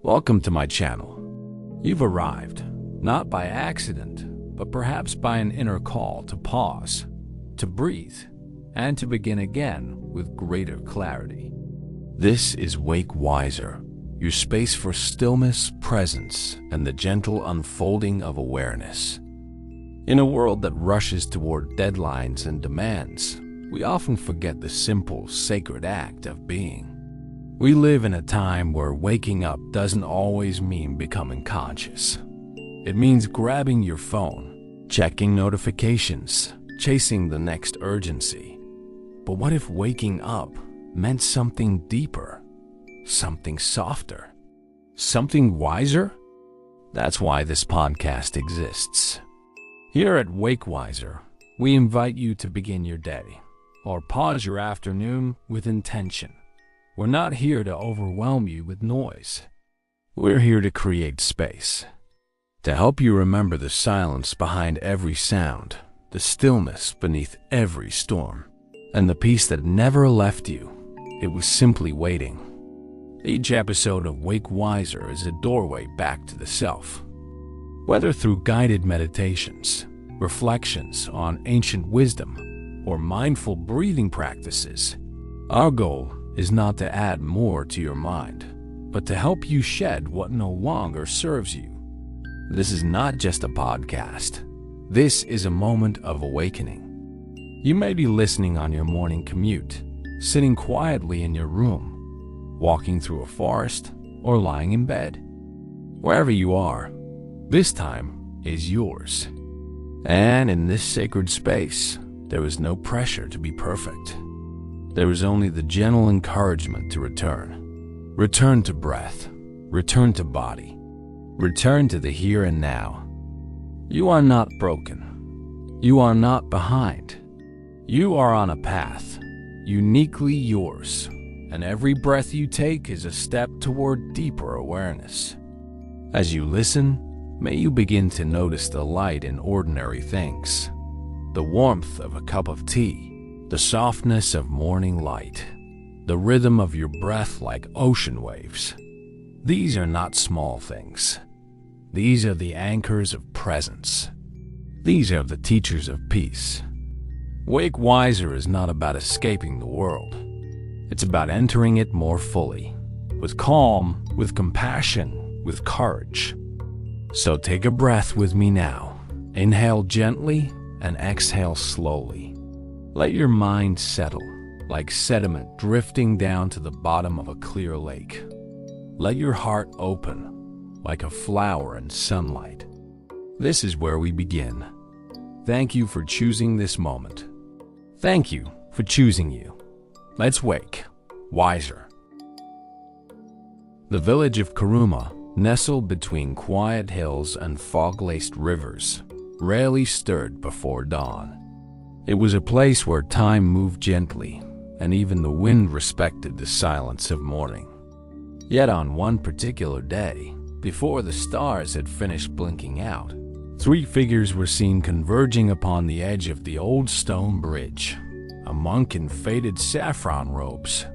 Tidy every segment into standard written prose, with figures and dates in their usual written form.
Welcome to my channel. You've arrived, not by accident, but perhaps by an inner call to pause, to breathe, and to begin again with greater clarity. This is Wake Wiser, your space for stillness, presence, and the gentle unfolding of awareness. In a world that rushes toward deadlines and demands, we often forget the simple, sacred act of being. We live in a time where waking up doesn't always mean becoming conscious. It means grabbing your phone, checking notifications, chasing the next urgency. But what if waking up meant something deeper, something softer, something wiser? That's why this podcast exists. Here at Wake Wiser, we invite you to begin your day or pause your afternoon with intention. We're not here to overwhelm you with noise. We're here to create space, to help you remember the silence behind every sound, the stillness beneath every storm, and the peace that never left you. It was simply waiting. Each episode of Wake Wiser is a doorway back to the self. Whether through guided meditations, reflections on ancient wisdom, or mindful breathing practices, our goal is not to add more to your mind, but to help you shed what no longer serves you. This is not just a podcast. This is a moment of awakening. You may be listening on your morning commute, sitting quietly in your room, walking through a forest, or lying in bed. Wherever you are, this time is yours. And in this sacred space, there is no pressure to be perfect. There is only the gentle encouragement to return. Return to breath. Return to body. Return to the here and now. You are not broken. You are not behind. You are on a path, uniquely yours, and every breath you take is a step toward deeper awareness. As you listen, may you begin to notice the light in ordinary things, the warmth of a cup of tea, the softness of morning light, the rhythm of your breath like ocean waves. These are not small things. These are the anchors of presence. These are the teachers of peace. Wake Wiser is not about escaping the world. It's about entering it more fully, with calm, with compassion, with courage. So take a breath with me now. Inhale gently and exhale slowly. Let your mind settle, like sediment drifting down to the bottom of a clear lake. Let your heart open, like a flower in sunlight. This is where we begin. Thank you for choosing this moment. Thank you for choosing you. Let's wake wiser. The village of Kuruma, nestled between quiet hills and fog-laced rivers, rarely stirred before dawn. It was a place where time moved gently, and even the wind respected the silence of morning. Yet on one particular day, before the stars had finished blinking out, three figures were seen converging upon the edge of the old stone bridge: a monk in faded saffron robes,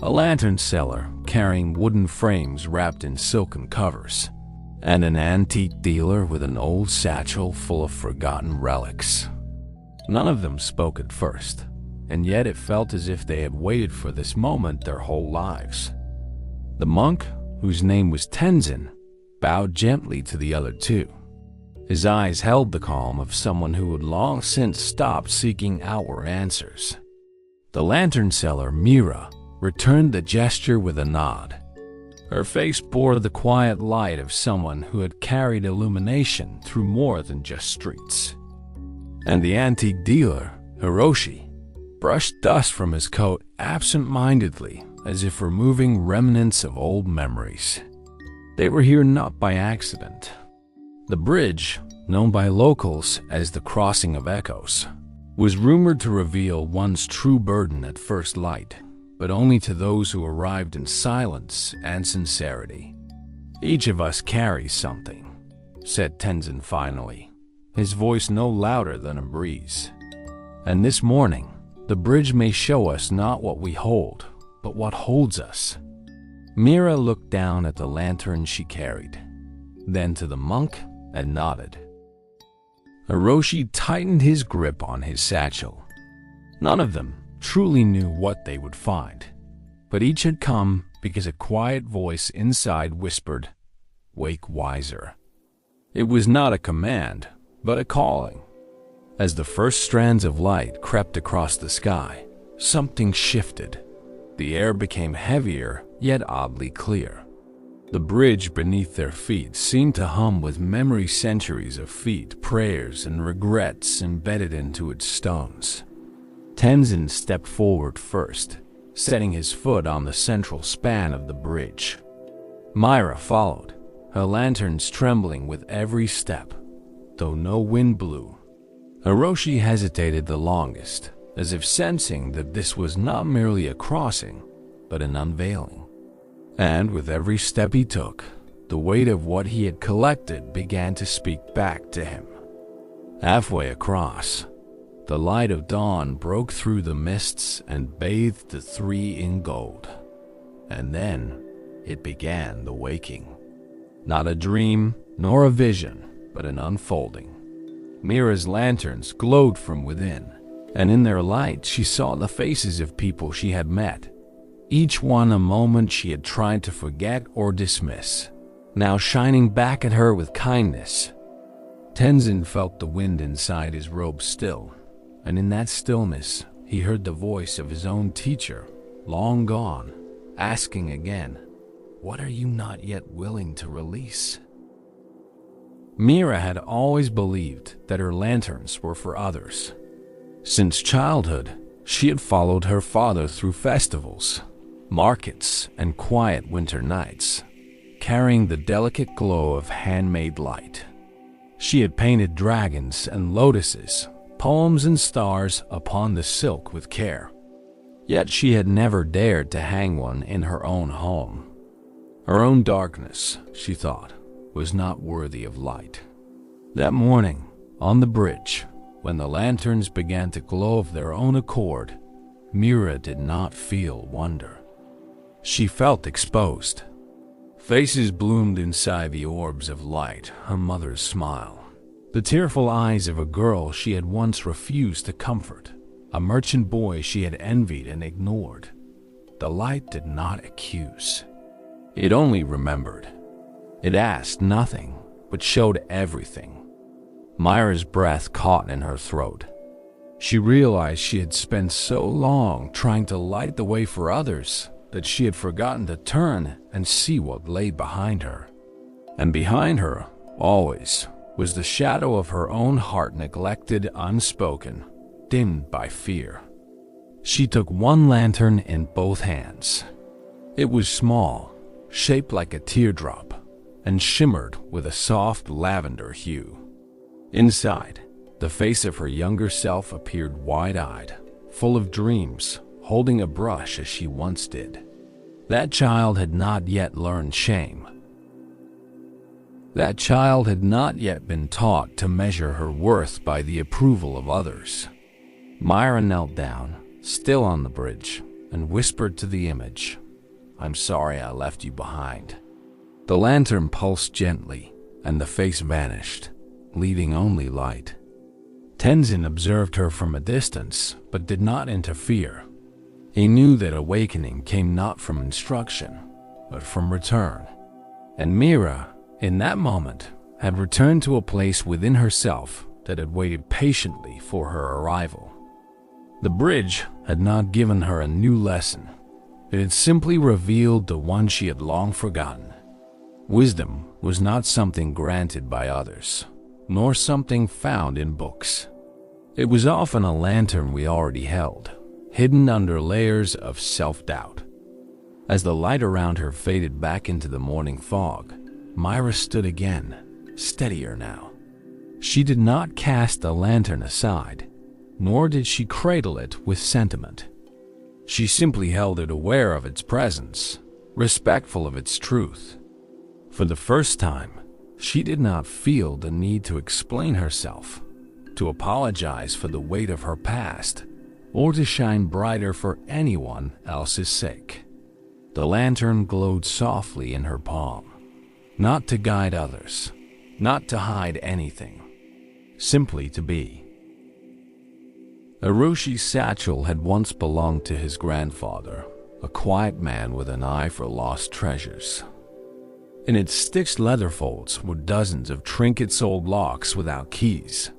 a lantern seller carrying wooden frames wrapped in silken covers, and an antique dealer with an old satchel full of forgotten relics. None of them spoke at first, and yet it felt as if they had waited for this moment their whole lives. The monk, whose name was Tenzin, bowed gently to the other two. His eyes held the calm of someone who had long since stopped seeking outward answers. The lantern seller, Mira, returned the gesture with a nod. Her face bore the quiet light of someone who had carried illumination through more than just streets. And the antique dealer, Hiroshi, brushed dust from his coat absent-mindedly, as if removing remnants of old memories. They were here not by accident. The bridge, known by locals as the Crossing of Echoes, was rumored to reveal one's true burden at first light, but only to those who arrived in silence and sincerity. Each of us carries something, said Tenzin finally, his voice no louder than a breeze. And this morning, the bridge may show us not what we hold, but what holds us. Mira looked down at the lantern she carried, then to the monk and nodded. Hiroshi tightened his grip on his satchel. None of them truly knew what they would find, but each had come because a quiet voice inside whispered, "Wake wiser." It was not a command, but a calling. As the first strands of light crept across the sky, something shifted. The air became heavier, yet oddly clear. The bridge beneath their feet seemed to hum with memory centuries of feet, prayers, and regrets embedded into its stones. Tenzin stepped forward first, setting his foot on the central span of the bridge. Myra followed, her lanterns trembling with every step, though no wind blew. Hiroshi hesitated the longest, as if sensing that this was not merely a crossing, but an unveiling. And with every step he took, the weight of what he had collected began to speak back to him. Halfway across, the light of dawn broke through the mists and bathed the three in gold. And then it began the waking. Not a dream, nor a vision, but an unfolding. Mira's lanterns glowed from within, and in their light she saw the faces of people she had met, each one a moment she had tried to forget or dismiss, now shining back at her with kindness. Tenzin felt the wind inside his robe still, and in that stillness he heard the voice of his own teacher, long gone, asking again, "What are you not yet willing to release?" Mira had always believed that her lanterns were for others. Since childhood, she had followed her father through festivals, markets, and quiet winter nights, carrying the delicate glow of handmade light. She had painted dragons and lotuses, poems and stars upon the silk with care. Yet she had never dared to hang one in her own home. Her own darkness, she thought, was not worthy of light. That morning, on the bridge, when the lanterns began to glow of their own accord, Mira did not feel wonder. She felt exposed. Faces bloomed inside the orbs of light, her mother's smile, the tearful eyes of a girl she had once refused to comfort, a merchant boy she had envied and ignored. The light did not accuse. It only remembered. It asked nothing, but showed everything. Myra's breath caught in her throat. She realized she had spent so long trying to light the way for others that she had forgotten to turn and see what lay behind her. And behind her, always, was the shadow of her own heart, neglected, unspoken, dimmed by fear. She took one lantern in both hands. It was small, shaped like a teardrop, and shimmered with a soft lavender hue. Inside, the face of her younger self appeared wide-eyed, full of dreams, holding a brush as she once did. That child had not yet learned shame. That child had not yet been taught to measure her worth by the approval of others. Myra knelt down, still on the bridge, and whispered to the image, "I'm sorry I left you behind." The lantern pulsed gently, and the face vanished, leaving only light. Tenzin observed her from a distance, but did not interfere. He knew that awakening came not from instruction, but from return. And Mira, in that moment, had returned to a place within herself that had waited patiently for her arrival. The bridge had not given her a new lesson. It had simply revealed the one she had long forgotten. Wisdom was not something granted by others, nor something found in books. It was often a lantern we already held, hidden under layers of self-doubt. As the light around her faded back into the morning fog, Myra stood again, steadier now. She did not cast the lantern aside, nor did she cradle it with sentiment. She simply held it, aware of its presence, respectful of its truth. For the first time, she did not feel the need to explain herself, to apologize for the weight of her past, or to shine brighter for anyone else's sake. The lantern glowed softly in her palm, not to guide others, not to hide anything, simply to be. Hiroshi's satchel had once belonged to his grandfather, a quiet man with an eye for lost treasures. In its stitched leather folds were dozens of trinkets, old locks without keys,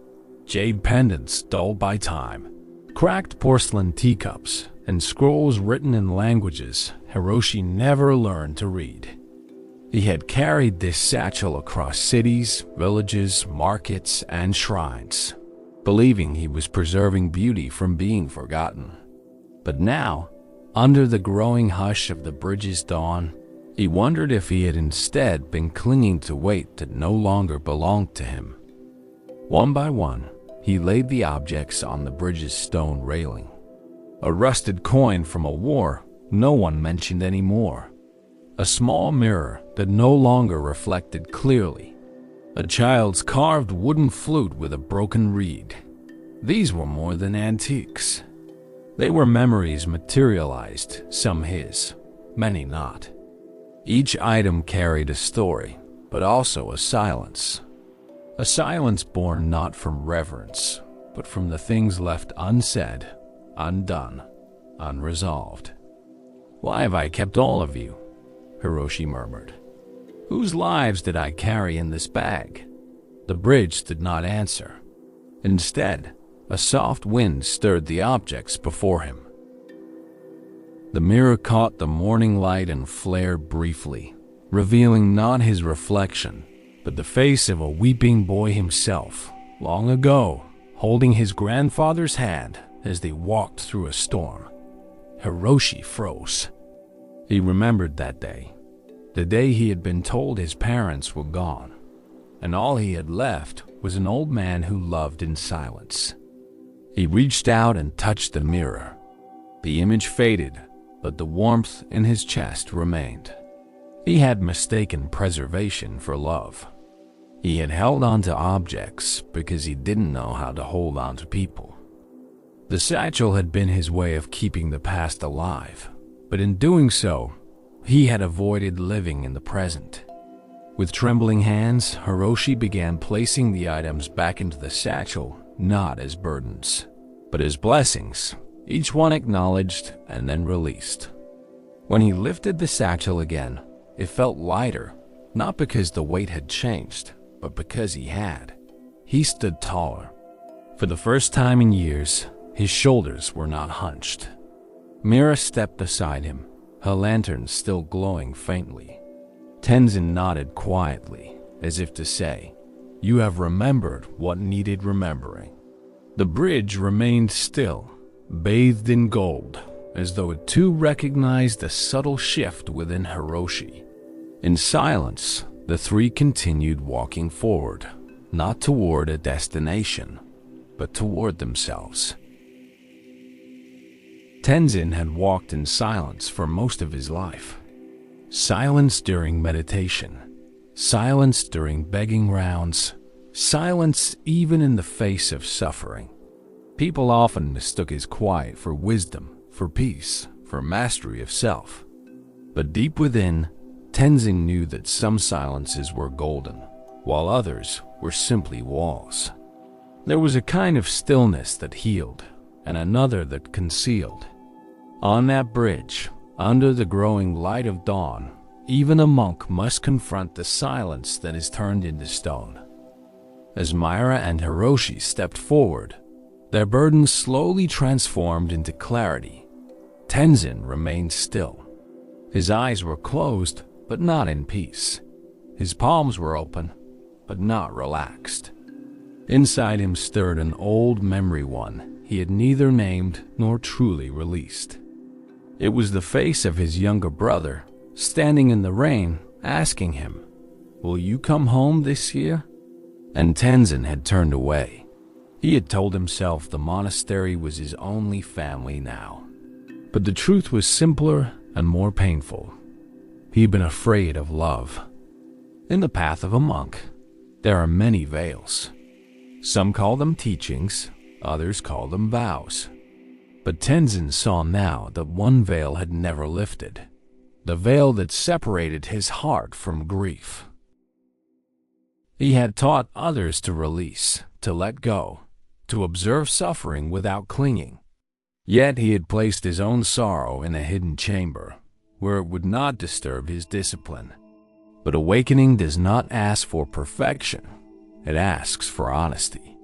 jade pendants dulled by time, cracked porcelain teacups, and scrolls written in languages Hiroshi never learned to read. He had carried this satchel across cities, villages, markets, and shrines, believing he was preserving beauty from being forgotten. But now, under the growing hush of the bridge's dawn, he wondered if he had instead been clinging to weight that no longer belonged to him. One by one, he laid the objects on the bridge's stone railing. A rusted coin from a war no one mentioned anymore. A small mirror that no longer reflected clearly. A child's carved wooden flute with a broken reed. These were more than antiques. They were memories materialized, some his, many not. Each item carried a story, but also a silence. A silence born not from reverence, but from the things left unsaid, undone, unresolved. "Why have I kept all of you?" Hiroshi murmured. "Whose lives did I carry in this bag?" The bridge did not answer. Instead, a soft wind stirred the objects before him. The mirror caught the morning light and flared briefly, revealing not his reflection, but the face of a weeping boy himself, long ago, holding his grandfather's hand as they walked through a storm. Hiroshi froze. He remembered that day, the day he had been told his parents were gone, and all he had left was an old man who loved in silence. He reached out and touched the mirror. The image faded, but the warmth in his chest remained. He had mistaken preservation for love. He had held on to objects because he didn't know how to hold on to people. The satchel had been his way of keeping the past alive, but in doing so, he had avoided living in the present. With trembling hands, Hiroshi began placing the items back into the satchel, not as burdens, but as blessings, each one acknowledged and then released. When he lifted the satchel again, it felt lighter, not because the weight had changed, but because he had. He stood taller. For the first time in years, his shoulders were not hunched. Mira stepped beside him, her lantern still glowing faintly. Tenzin nodded quietly, as if to say, "You have remembered what needed remembering." The bridge remained still, bathed in gold, as though it too recognized a subtle shift within Hiroshi. In silence, the three continued walking forward, not toward a destination, but toward themselves. Tenzin had walked in silence for most of his life. Silence during meditation, silence during begging rounds, silence even in the face of suffering. People often mistook his quiet for wisdom, for peace, for mastery of self. But deep within, Tenzin knew that some silences were golden, while others were simply walls. There was a kind of stillness that healed, and another that concealed. On that bridge, under the growing light of dawn, even a monk must confront the silence that is turned into stone. As Myra and Hiroshi stepped forward, their burdens slowly transformed into clarity. Tenzin remained still. His eyes were closed, but not in peace. His palms were open, but not relaxed. Inside him stirred an old memory, one he had neither named nor truly released. It was the face of his younger brother, standing in the rain, asking him, "Will you come home this year?" And Tenzin had turned away. He had told himself the monastery was his only family now. But the truth was simpler and more painful. He'd been afraid of love. In the path of a monk, there are many veils. Some call them teachings, others call them vows. But Tenzin saw now that one veil had never lifted. the veil that separated his heart from grief. He had taught others to release, to let go, to observe suffering without clinging. Yet he had placed his own sorrow in a hidden chamber, where it would not disturb his discipline. But awakening does not ask for perfection, it asks for honesty.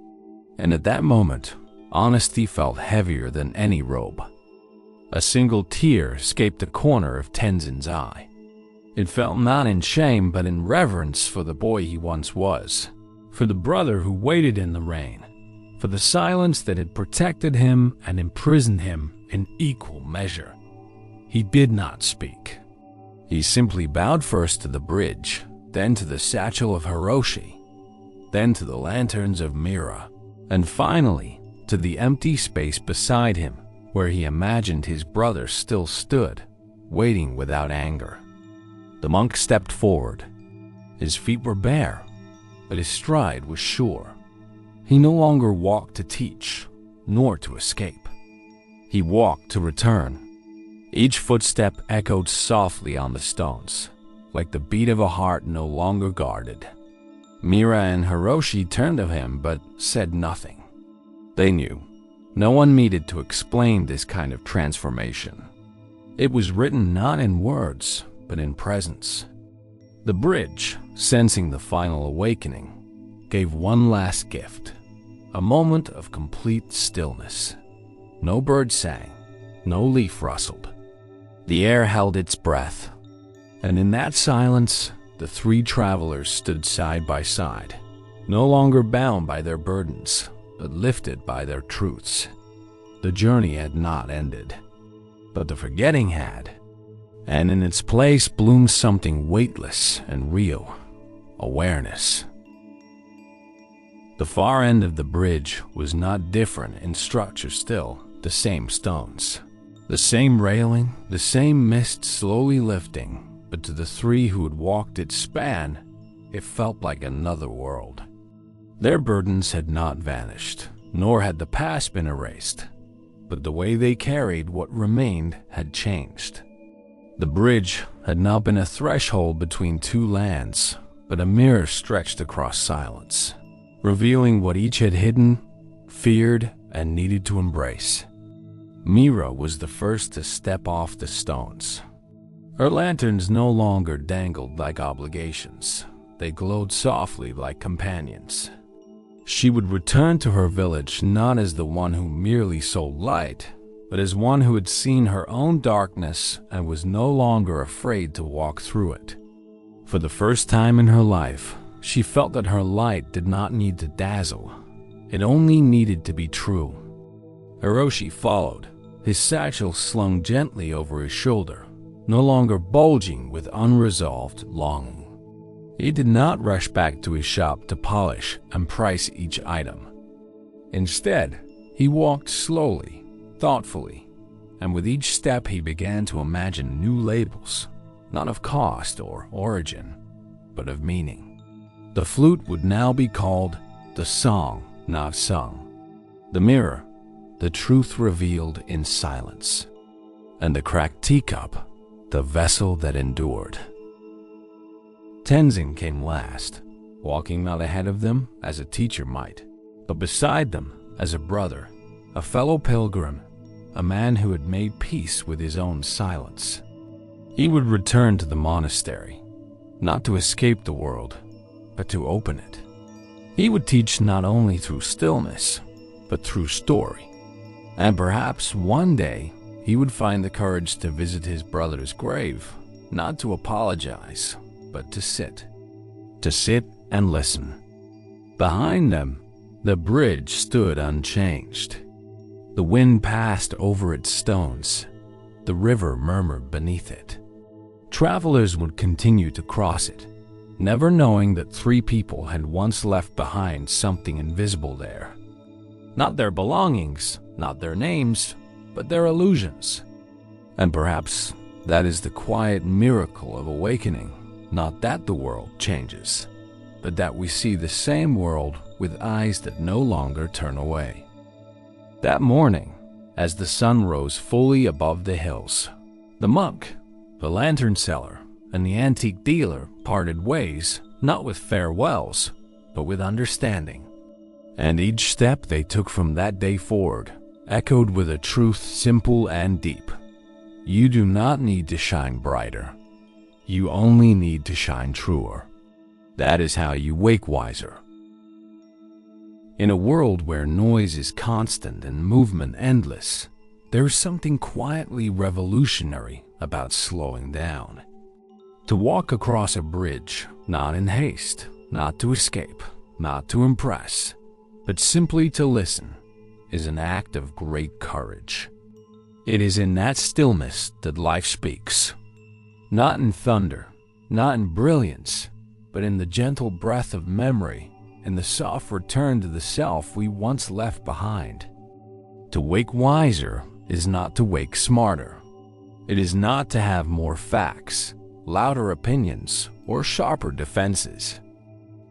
And at that moment, honesty felt heavier than any robe. A single tear escaped the corner of Tenzin's eye. It fell not in shame but in reverence for the boy he once was, for the brother who waited in the rain, for the silence that had protected him and imprisoned him in equal measure. He did not speak. He simply bowed first to the bridge, then to the satchel of Hiroshi, then to the lanterns of Mira, and finally to the empty space beside him, where he imagined his brother still stood, waiting without anger. The monk stepped forward. His feet were bare, but his stride was sure. He no longer walked to teach, nor to escape. He walked to return. Each footstep echoed softly on the stones, like the beat of a heart no longer guarded. Mira and Hiroshi turned to him but said nothing. They knew. No one needed to explain this kind of transformation. It was written not in words, but in presence. The bridge, sensing the final awakening, gave one last gift, a moment of complete stillness. No bird sang, no leaf rustled. The air held its breath, and in that silence, the three travelers stood side by side, no longer bound by their burdens, but lifted by their truths. The journey had not ended, but the forgetting had, and in its place bloomed something weightless and real, awareness. The far end of the bridge was not different in structure still, the same stones, the same railing, the same mist slowly lifting, but to the three who had walked its span, it felt like another world. Their burdens had not vanished, nor had the past been erased, but the way they carried what remained had changed. The bridge had now been a threshold between two lands, but a mirror stretched across silence, revealing what each had hidden, feared, and needed to embrace. Mira was the first to step off the stones. Her lanterns no longer dangled like obligations. They glowed softly like companions. She would return to her village not as the one who merely sold light, but as one who had seen her own darkness and was no longer afraid to walk through it. For the first time in her life, she felt that her light did not need to dazzle. It only needed to be true. Hiroshi followed, his satchel slung gently over his shoulder, no longer bulging with unresolved longing. He did not rush back to his shop to polish and price each item. Instead, he walked slowly, thoughtfully, and with each step he began to imagine new labels, not of cost or origin, but of meaning. The flute would now be called the song not sung, the mirror, the truth revealed in silence, and the cracked teacup, the vessel that endured. Tenzin came last, walking not ahead of them as a teacher might, but beside them as a brother, a fellow pilgrim, a man who had made peace with his own silence. He would return to the monastery, not to escape the world, but to open it. He would teach not only through stillness, but through story. And perhaps one day he would find the courage to visit his brother's grave, not to apologize, but to sit and listen. Behind them, the bridge stood unchanged. The wind passed over its stones. The river murmured beneath it. Travelers would continue to cross it, never knowing that three people had once left behind something invisible there. Not their belongings, not their names, but their illusions. And perhaps that is the quiet miracle of awakening, not that the world changes, but that we see the same world with eyes that no longer turn away. That morning, as the sun rose fully above the hills, the monk, The lantern seller and the antique dealer parted ways, not with farewells, but with understanding. And each step they took from that day forward echoed with a truth simple and deep. You do not need to shine brighter. You only need to shine truer. That is how you wake wiser. In a world where noise is constant and movement endless, there is something quietly revolutionary about slowing down. To walk across a bridge, not in haste, not to escape, not to impress, but simply to listen, is an act of great courage. It is in that stillness that life speaks. Not in thunder, not in brilliance, but in the gentle breath of memory, in the soft return to the self we once left behind. To wake wiser is not to wake smarter. It is not to have more facts, louder opinions, or sharper defenses.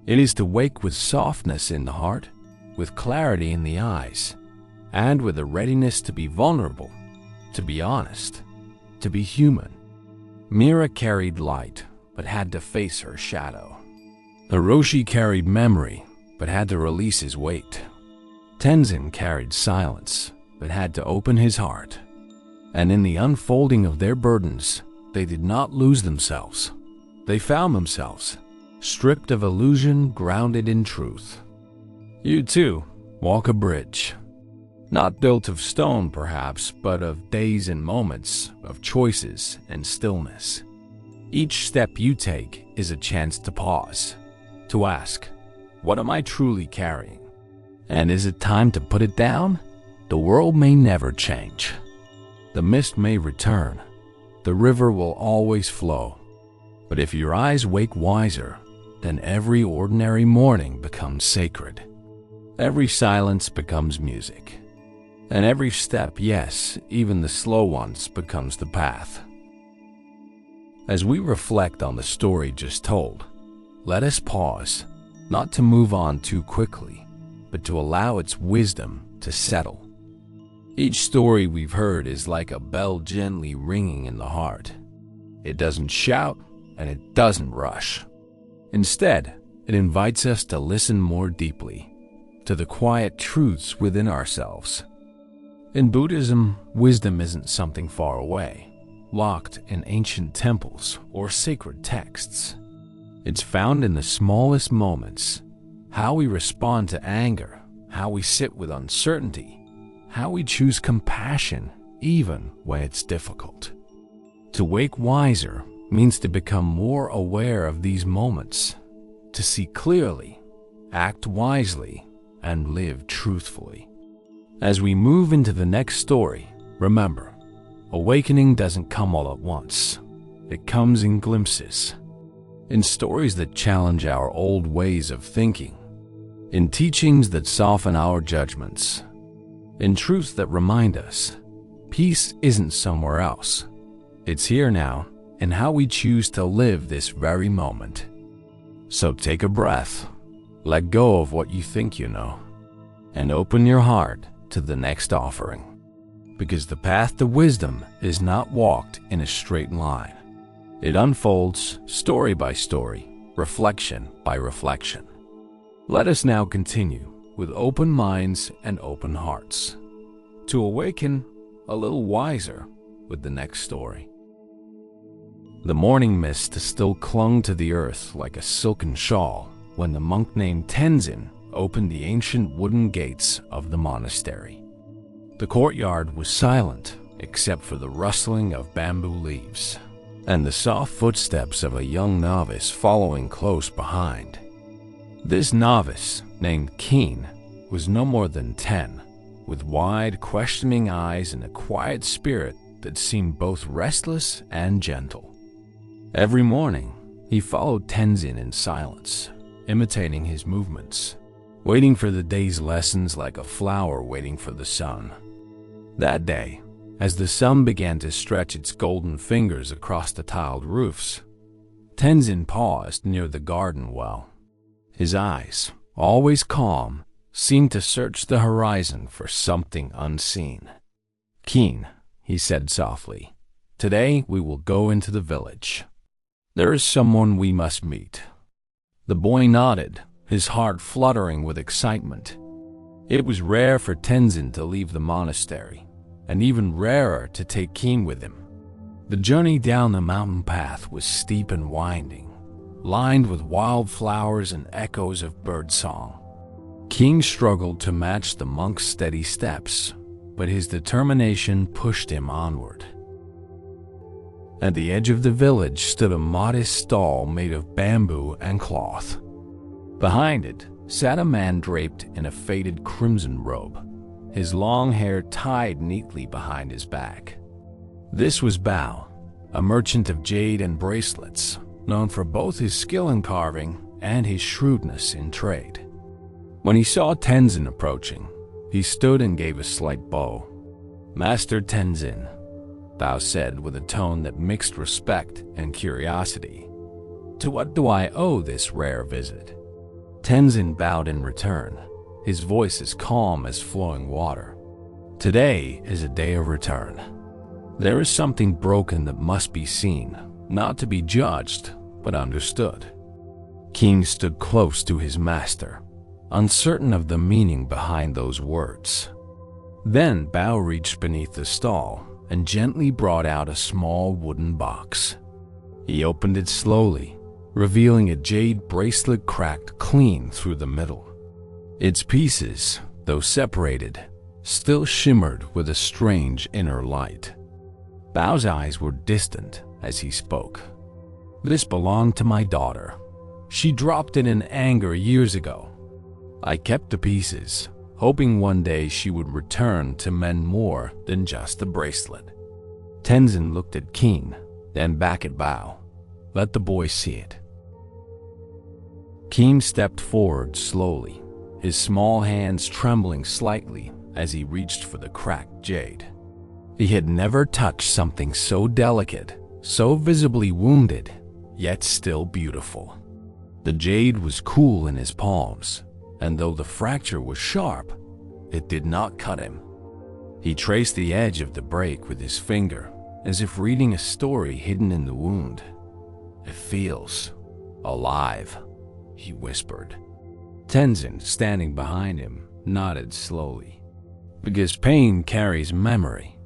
It is to wake with softness in the heart, with clarity in the eyes, and with a readiness to be vulnerable, to be honest, to be human. Mira carried light, but had to face her shadow. Hiroshi carried memory, but had to release his weight. Tenzin carried silence, but had to open his heart. And in the unfolding of their burdens, they did not lose themselves. They found themselves, stripped of illusion, grounded in truth. You too, walk a bridge. Not built of stone, perhaps, but of days and moments, of choices and stillness. Each step you take is a chance to pause, to ask, what am I truly carrying? And is it time to put it down? The world may never change. The mist may return. The river will always flow. But if your eyes wake wiser, then every ordinary morning becomes sacred. Every silence becomes music. And every step, yes, even the slow ones, becomes the path. As we reflect on the story just told, let us pause, not to move on too quickly, but to allow its wisdom to settle. Each story we've heard is like a bell gently ringing in the heart. It doesn't shout and it doesn't rush. Instead, it invites us to listen more deeply, to the quiet truths within ourselves. In Buddhism, wisdom isn't something far away, locked in ancient temples or sacred texts. It's found in the smallest moments, how we respond to anger, how we sit with uncertainty, how we choose compassion even when it's difficult. To wake wiser means to become more aware of these moments, to see clearly, act wisely, and live truthfully. As we move into the next story, remember, awakening doesn't come all at once. It comes in glimpses, in stories that challenge our old ways of thinking, in teachings that soften our judgments, in truths that remind us peace isn't somewhere else. It's here now, in how we choose to live this very moment. So take a breath, let go of what you think you know, and open your heart to the next offering. Because the path to wisdom is not walked in a straight line. It unfolds story by story, reflection by reflection. Let us now continue with open minds and open hearts to awaken a little wiser with the next story. The morning mist still clung to the earth like a silken shawl when the monk named Tenzin opened the ancient wooden gates of the monastery. The courtyard was silent except for the rustling of bamboo leaves and the soft footsteps of a young novice following close behind. This novice, named Keen, was no more than 10, with wide, questioning eyes and a quiet spirit that seemed both restless and gentle. Every morning, he followed Tenzin in silence, imitating his movements, waiting for the day's lessons like a flower waiting for the sun. That day, as the sun began to stretch its golden fingers across the tiled roofs, Tenzin paused near the garden well. His eyes, always calm, seemed to search the horizon for something unseen. "Keen," he said softly, Today we will go into the village. There is someone we must meet." The boy nodded, his heart fluttering with excitement. It was rare for Tenzin to leave the monastery, and even rarer to take Keen with him. The journey down the mountain path was steep and winding, lined with wildflowers and echoes of birdsong. Keen struggled to match the monk's steady steps, but his determination pushed him onward. At the edge of the village stood a modest stall made of bamboo and cloth. Behind it sat a man draped in a faded crimson robe, his long hair tied neatly behind his back. This was Bao, a merchant of jade and bracelets, known for both his skill in carving and his shrewdness in trade. When he saw Tenzin approaching, he stood and gave a slight bow. "Master Tenzin," Bao said with a tone that mixed respect and curiosity. "To what do I owe this rare visit?" Tenzin bowed in return, his voice as calm as flowing water. "Today is a day of return. There is something broken that must be seen, not to be judged, but understood." King stood close to his master, uncertain of the meaning behind those words. Then Bao reached beneath the stall and gently brought out a small wooden box. He opened it slowly, revealing a jade bracelet cracked clean through the middle. Its pieces, though separated, still shimmered with a strange inner light. Bao's eyes were distant as he spoke. "This belonged to my daughter. She dropped it in anger years ago. I kept the pieces, hoping one day she would return to mend more than just the bracelet." Tenzin looked at Keen, then back at Bao. "Let the boy see it." Keen stepped forward slowly, his small hands trembling slightly as he reached for the cracked jade. He had never touched something so delicate, so visibly wounded, yet still beautiful. The jade was cool in his palms, and though the fracture was sharp, it did not cut him. He traced the edge of the break with his finger, as if reading a story hidden in the wound. "It feels alive," he whispered. Tenzin, standing behind him, nodded slowly. "Because pain carries memory,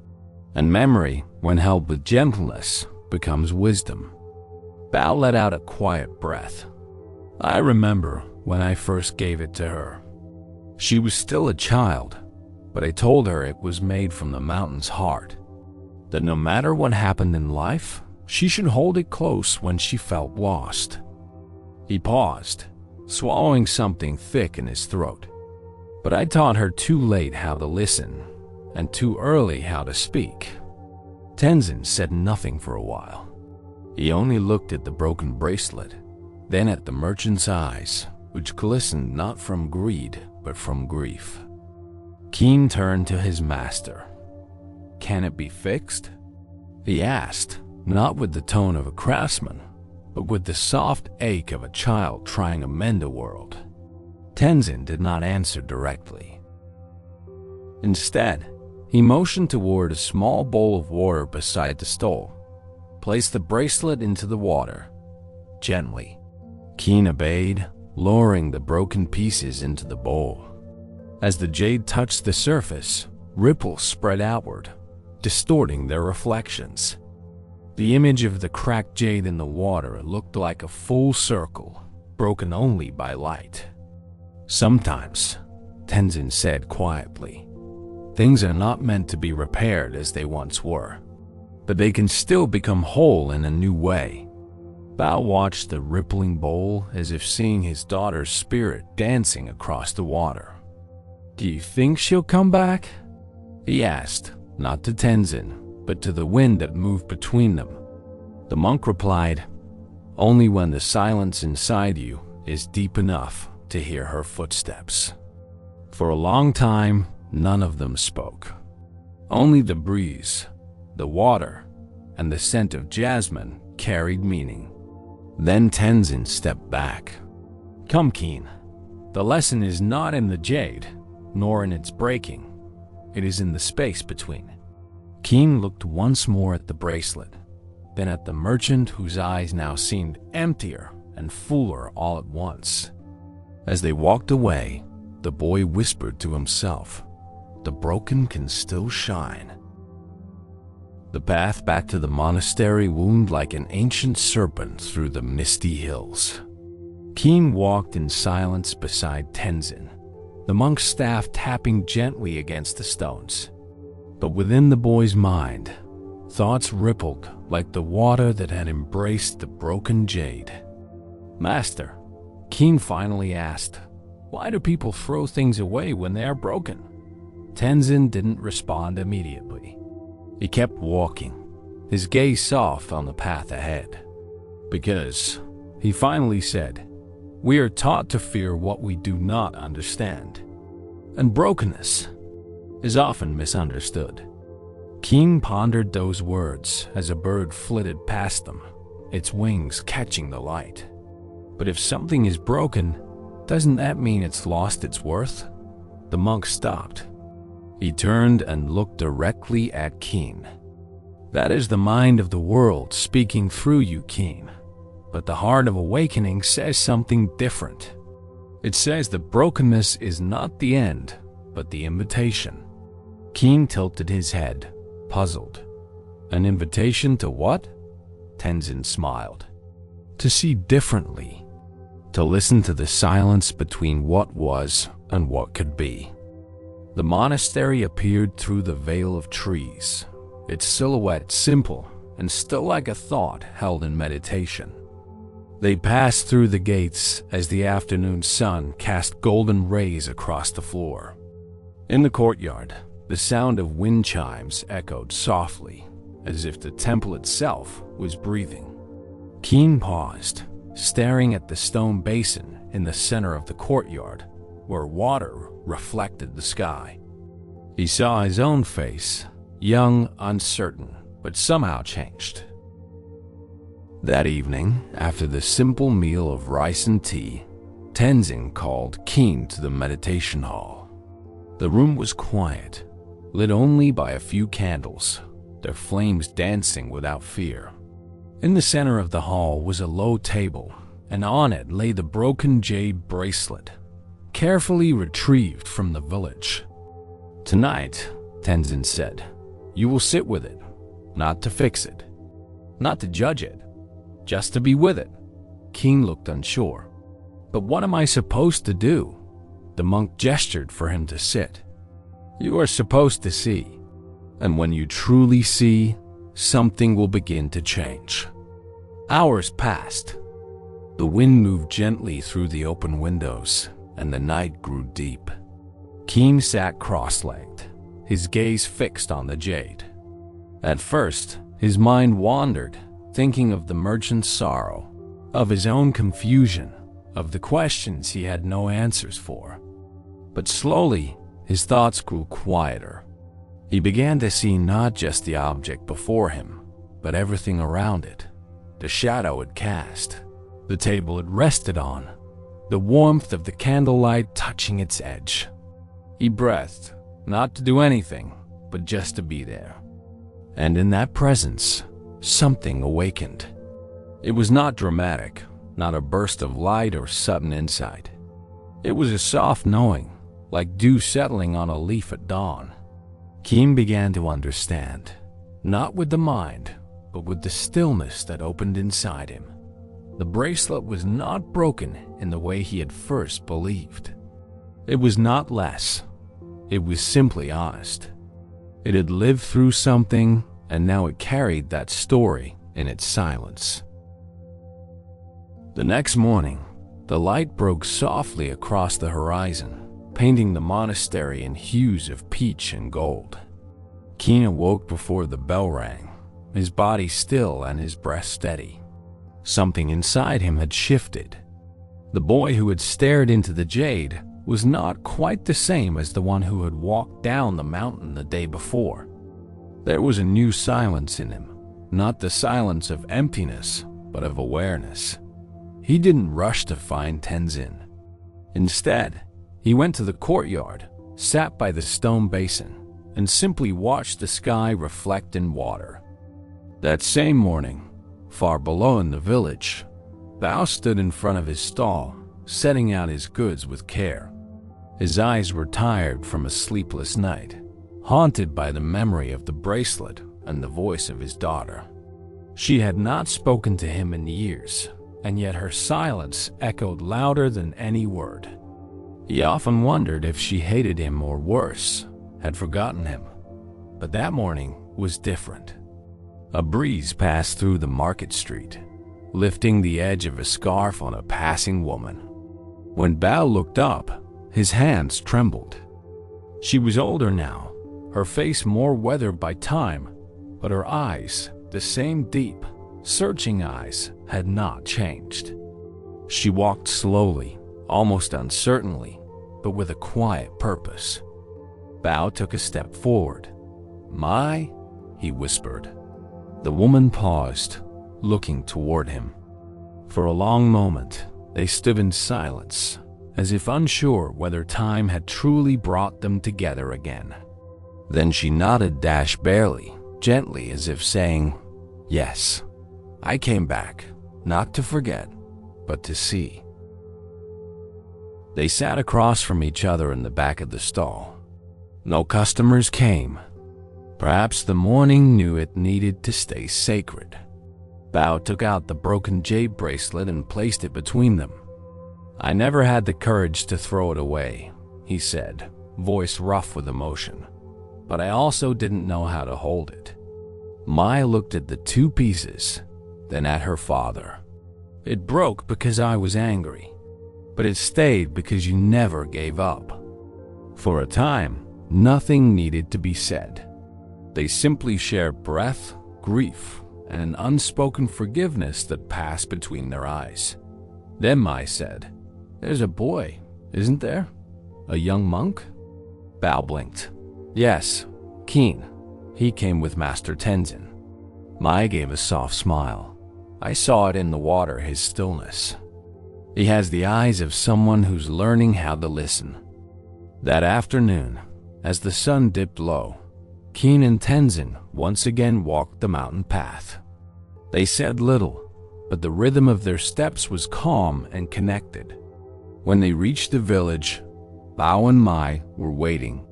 and memory, when held with gentleness, becomes wisdom." Bao let out a quiet breath. "I remember when I first gave it to her. She was still a child, but I told her it was made from the mountain's heart, that no matter what happened in life, she should hold it close when she felt lost." He paused, swallowing something thick in his throat. "But I taught her too late how to listen, and too early how to speak." Tenzin said nothing for a while. He only looked at the broken bracelet, then at the merchant's eyes, which glistened not from greed, but from grief. Keen turned to his master. "Can it be fixed?" he asked, not with the tone of a craftsman, but with the soft ache of a child trying to mend a world. Tenzin did not answer directly. Instead, he motioned toward a small bowl of water beside the stove, placed the bracelet into the water. Gently, Keen obeyed, lowering the broken pieces into the bowl. As the jade touched the surface, ripples spread outward, distorting their reflections. The image of the cracked jade in the water looked like a full circle, broken only by light. "Sometimes," Tenzin said quietly, "things are not meant to be repaired as they once were, but they can still become whole in a new way." Bao watched the rippling bowl as if seeing his daughter's spirit dancing across the water. "Do you think she'll come back?" he asked, not to Tenzin, but to the wind that moved between them. The monk replied, "Only when the silence inside you is deep enough to hear her footsteps." For a long time, none of them spoke. Only the breeze, the water, and the scent of jasmine carried meaning. Then Tenzin stepped back. "Come, Keen. The lesson is not in the jade, nor in its breaking. It is in the space between." Keen looked once more at the bracelet, then at the merchant whose eyes now seemed emptier and fuller all at once. As they walked away, the boy whispered to himself, "The broken can still shine." The path back to the monastery wound like an ancient serpent through the misty hills. Keen walked in silence beside Tenzin, the monk's staff tapping gently against the stones. But within the boy's mind, thoughts rippled like the water that had embraced the broken jade. "Master," Keen finally asked, "why do people throw things away when they are broken?" Tenzin didn't respond immediately. He kept walking, his gaze soft on the path ahead. "Because," he finally said, "we are taught to fear what we do not understand. And brokenness is often misunderstood." Keen pondered those words as a bird flitted past them, its wings catching the light. But if something is broken, doesn't that mean it's lost its worth? The monk stopped. He turned and looked directly at Keen. "That is the mind of the world speaking through you, Keen. But the heart of awakening says something different. It says that brokenness is not the end, but the invitation." Keen tilted his head, puzzled. "An invitation to what?" Tenzin smiled. "To see differently. To listen to the silence between what was and what could be." The monastery appeared through the veil of trees, its silhouette simple and still like a thought held in meditation. They passed through the gates as the afternoon sun cast golden rays across the floor. In the courtyard, the sound of wind chimes echoed softly, as if the temple itself was breathing. Keen paused, staring at the stone basin in the center of the courtyard, where water reflected the sky. He saw his own face, young, uncertain, but somehow changed. That evening, after the simple meal of rice and tea, Tenzin called Keen to the meditation hall. The room was quiet, lit only by a few candles, their flames dancing without fear. In the center of the hall was a low table, and on it lay the broken jade bracelet, carefully retrieved from the village. "Tonight," Tenzin said, "you will sit with it, not to fix it, not to judge it, just to be with it." Keen looked unsure. "But what am I supposed to do?" The monk gestured for him to sit. "You are supposed to see, and when you truly see, something will begin to change." Hours passed. The wind moved gently through the open windows, and the night grew deep. Keen sat cross-legged, his gaze fixed on the jade. At first, his mind wandered, thinking of the merchant's sorrow, of his own confusion, of the questions he had no answers for. But slowly, his thoughts grew quieter. He began to see not just the object before him, but everything around it, the shadow it cast, the table it rested on, the warmth of the candlelight touching its edge. He breathed, not to do anything, but just to be there. And in that presence, something awakened. It was not dramatic, not a burst of light or sudden insight. It was a soft knowing, like dew settling on a leaf at dawn. Keen began to understand, not with the mind, but with the stillness that opened inside him. The bracelet was not broken in the way he had first believed. It was not less. It was simply honest. It had lived through something, and now it carried that story in its silence. The next morning, the light broke softly across the horizon, painting the monastery in hues of peach and gold. Keen awoke before the bell rang, his body still and his breath steady. Something inside him had shifted. The boy who had stared into the jade was not quite the same as the one who had walked down the mountain the day before. There was a new silence in him, not the silence of emptiness, but of awareness. He didn't rush to find Tenzin. Instead, he went to the courtyard, sat by the stone basin, and simply watched the sky reflect in water. That same morning, far below in the village, Bao stood in front of his stall, setting out his goods with care. His eyes were tired from a sleepless night, haunted by the memory of the bracelet and the voice of his daughter. She had not spoken to him in years, and yet her silence echoed louder than any word. He often wondered if she hated him or worse, had forgotten him. But that morning was different. A breeze passed through the market street, lifting the edge of a scarf on a passing woman. When Bao looked up, his hands trembled. She was older now, her face more weathered by time, but her eyes, the same deep, searching eyes, had not changed. She walked slowly, almost uncertainly, but with a quiet purpose. Bao took a step forward. "Mai," he whispered. The woman paused, looking toward him. For a long moment, they stood in silence, as if unsure whether time had truly brought them together again. Then she nodded barely, gently, as if saying, "Yes, I came back, not to forget, but to see." They sat across from each other in the back of the stall. No customers came. Perhaps the morning knew it needed to stay sacred. Bao took out the broken jade bracelet and placed it between them. "I never had the courage to throw it away," he said, voice rough with emotion. "But I also didn't know how to hold it." Mai looked at the two pieces, then at her father. "It broke because I was angry, but it stayed because you never gave up." For a time, nothing needed to be said. They simply shared breath, grief, and an unspoken forgiveness that passed between their eyes. Then Mai said, "There's a boy, isn't there? A young monk?" Bao blinked. "Yes, Keen. He came with Master Tenzin." Mai gave a soft smile. "I saw it in the water, his stillness. He has the eyes of someone who's learning how to listen." That afternoon, as the sun dipped low, Keen and Tenzin once again walked the mountain path. They said little, but the rhythm of their steps was calm and connected. When they reached the village, Bao and Mai were waiting.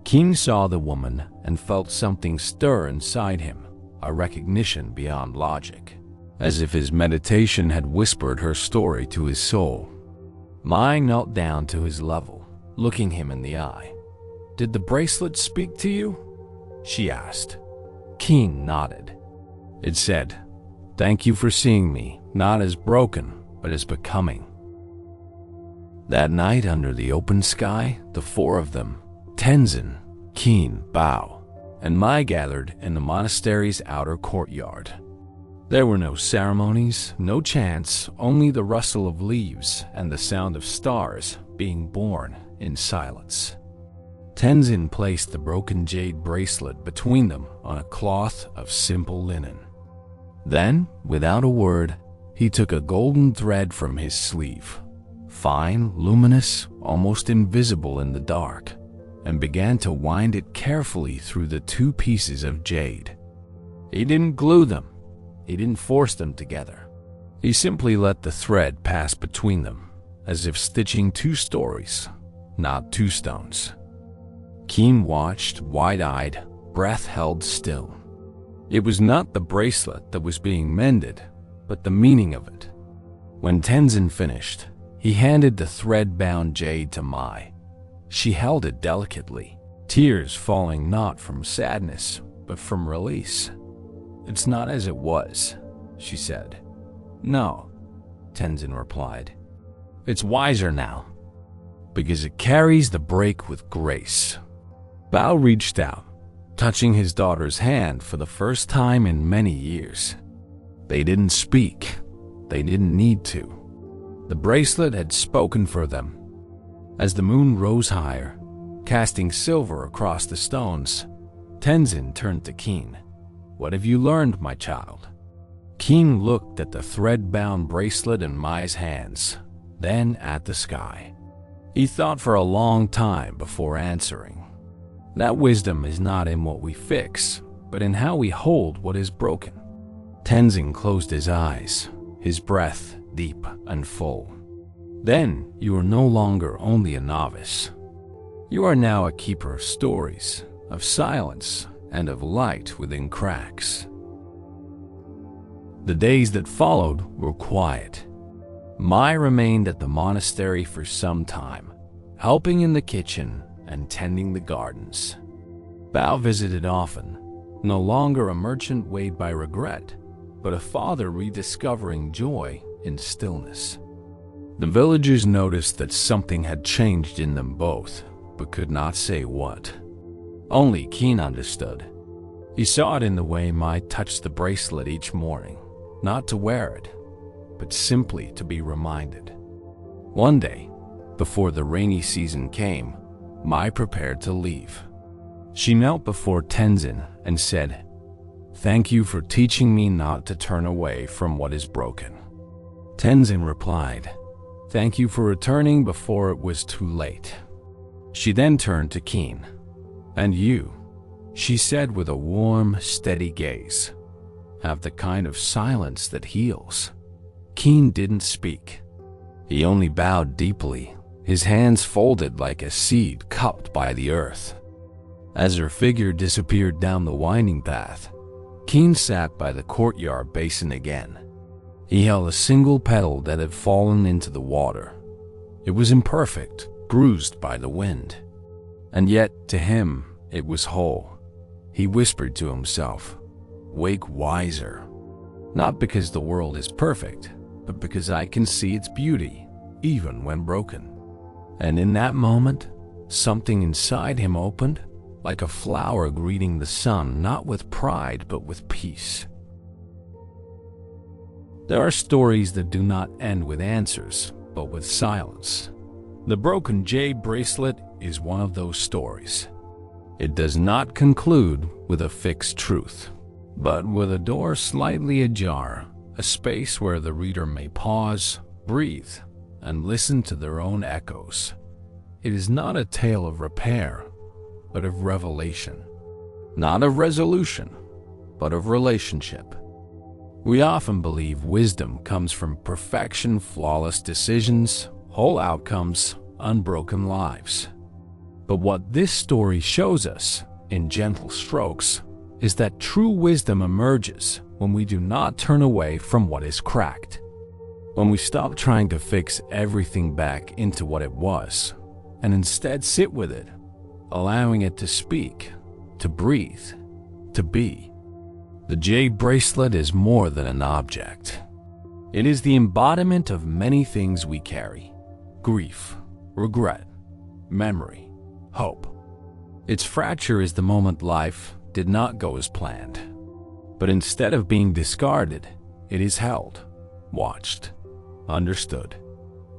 Keen saw the woman and felt something stir inside him, a recognition beyond logic, as if his meditation had whispered her story to his soul. Mai knelt down to his level, looking him in the eye. "Did the bracelet speak to you?" she asked. Keen nodded. It said, "Thank you for seeing me, not as broken, but as becoming." That night under the open sky, the four of them, Tenzin, Keen, Bao, and Mai, gathered in the monastery's outer courtyard. There were no ceremonies, no chants, only the rustle of leaves and the sound of stars being born in silence. Tenzin placed the broken jade bracelet between them on a cloth of simple linen. Then, without a word, he took a golden thread from his sleeve, fine, luminous, almost invisible in the dark, and began to wind it carefully through the two pieces of jade. He didn't glue them. He didn't force them together. He simply let the thread pass between them, as if stitching two stories, not two stones. Keen watched, wide-eyed, breath held still. It was not the bracelet that was being mended, but the meaning of it. When Tenzin finished, he handed the thread-bound jade to Mai. She held it delicately, tears falling not from sadness, but from release. "It's not as it was," she said. "No," Tenzin replied. "It's wiser now, because it carries the break with grace." Bao reached out, touching his daughter's hand for the first time in many years. They didn't speak. They didn't need to. The bracelet had spoken for them. As the moon rose higher, casting silver across the stones, Tenzin turned to Keen. "What have you learned, my child?" Keen looked at the thread-bound bracelet in Mai's hands, then at the sky. He thought for a long time before answering. That wisdom is not in what we fix, but in how we hold what is broken. Tenzin closed his eyes, his breath deep and full. Then you are no longer only a novice. You are now a keeper of stories, of silence, and of light within cracks. The days that followed were quiet. Mai remained at the monastery for some time, helping in the kitchen and tending the gardens. Bao visited often, no longer a merchant weighed by regret, but a father rediscovering joy in stillness. The villagers noticed that something had changed in them both, but could not say what. Only Qin understood. He saw it in the way Mai touched the bracelet each morning, not to wear it, but simply to be reminded. One day, before the rainy season came, Mai prepared to leave. She knelt before Tenzin and said, "Thank you for teaching me not to turn away from what is broken." Tenzin replied, "Thank you for returning before it was too late." She then turned to Qin. "And you," she said with a warm, steady gaze, "have the kind of silence that heals." Qin didn't speak. He only bowed deeply, his hands folded like a seed cupped by the earth. As her figure disappeared down the winding path, Qin sat by the courtyard basin again. He held a single petal that had fallen into the water. It was imperfect, bruised by the wind. And yet, to him, it was whole. He whispered to himself, "Wake wiser." Not because the world is perfect, but because I can see its beauty, even when broken. And in that moment, something inside him opened, like a flower greeting the sun, not with pride, but with peace. There are stories that do not end with answers, but with silence. The broken jade bracelet is one of those stories. It does not conclude with a fixed truth, but with a door slightly ajar, a space where the reader may pause, breathe, and listen to their own echoes. It is not a tale of repair, but of revelation. Not of resolution, but of relationship. We often believe wisdom comes from perfection, flawless decisions, whole outcomes, unbroken lives. But what this story shows us, in gentle strokes, is that true wisdom emerges when we do not turn away from what is cracked. When we stop trying to fix everything back into what it was, and instead sit with it, allowing it to speak, to breathe, to be. The jade bracelet is more than an object. It is the embodiment of many things we carry: grief, regret, memory, hope. Its fracture is the moment life did not go as planned. But instead of being discarded, it is held, watched, understood.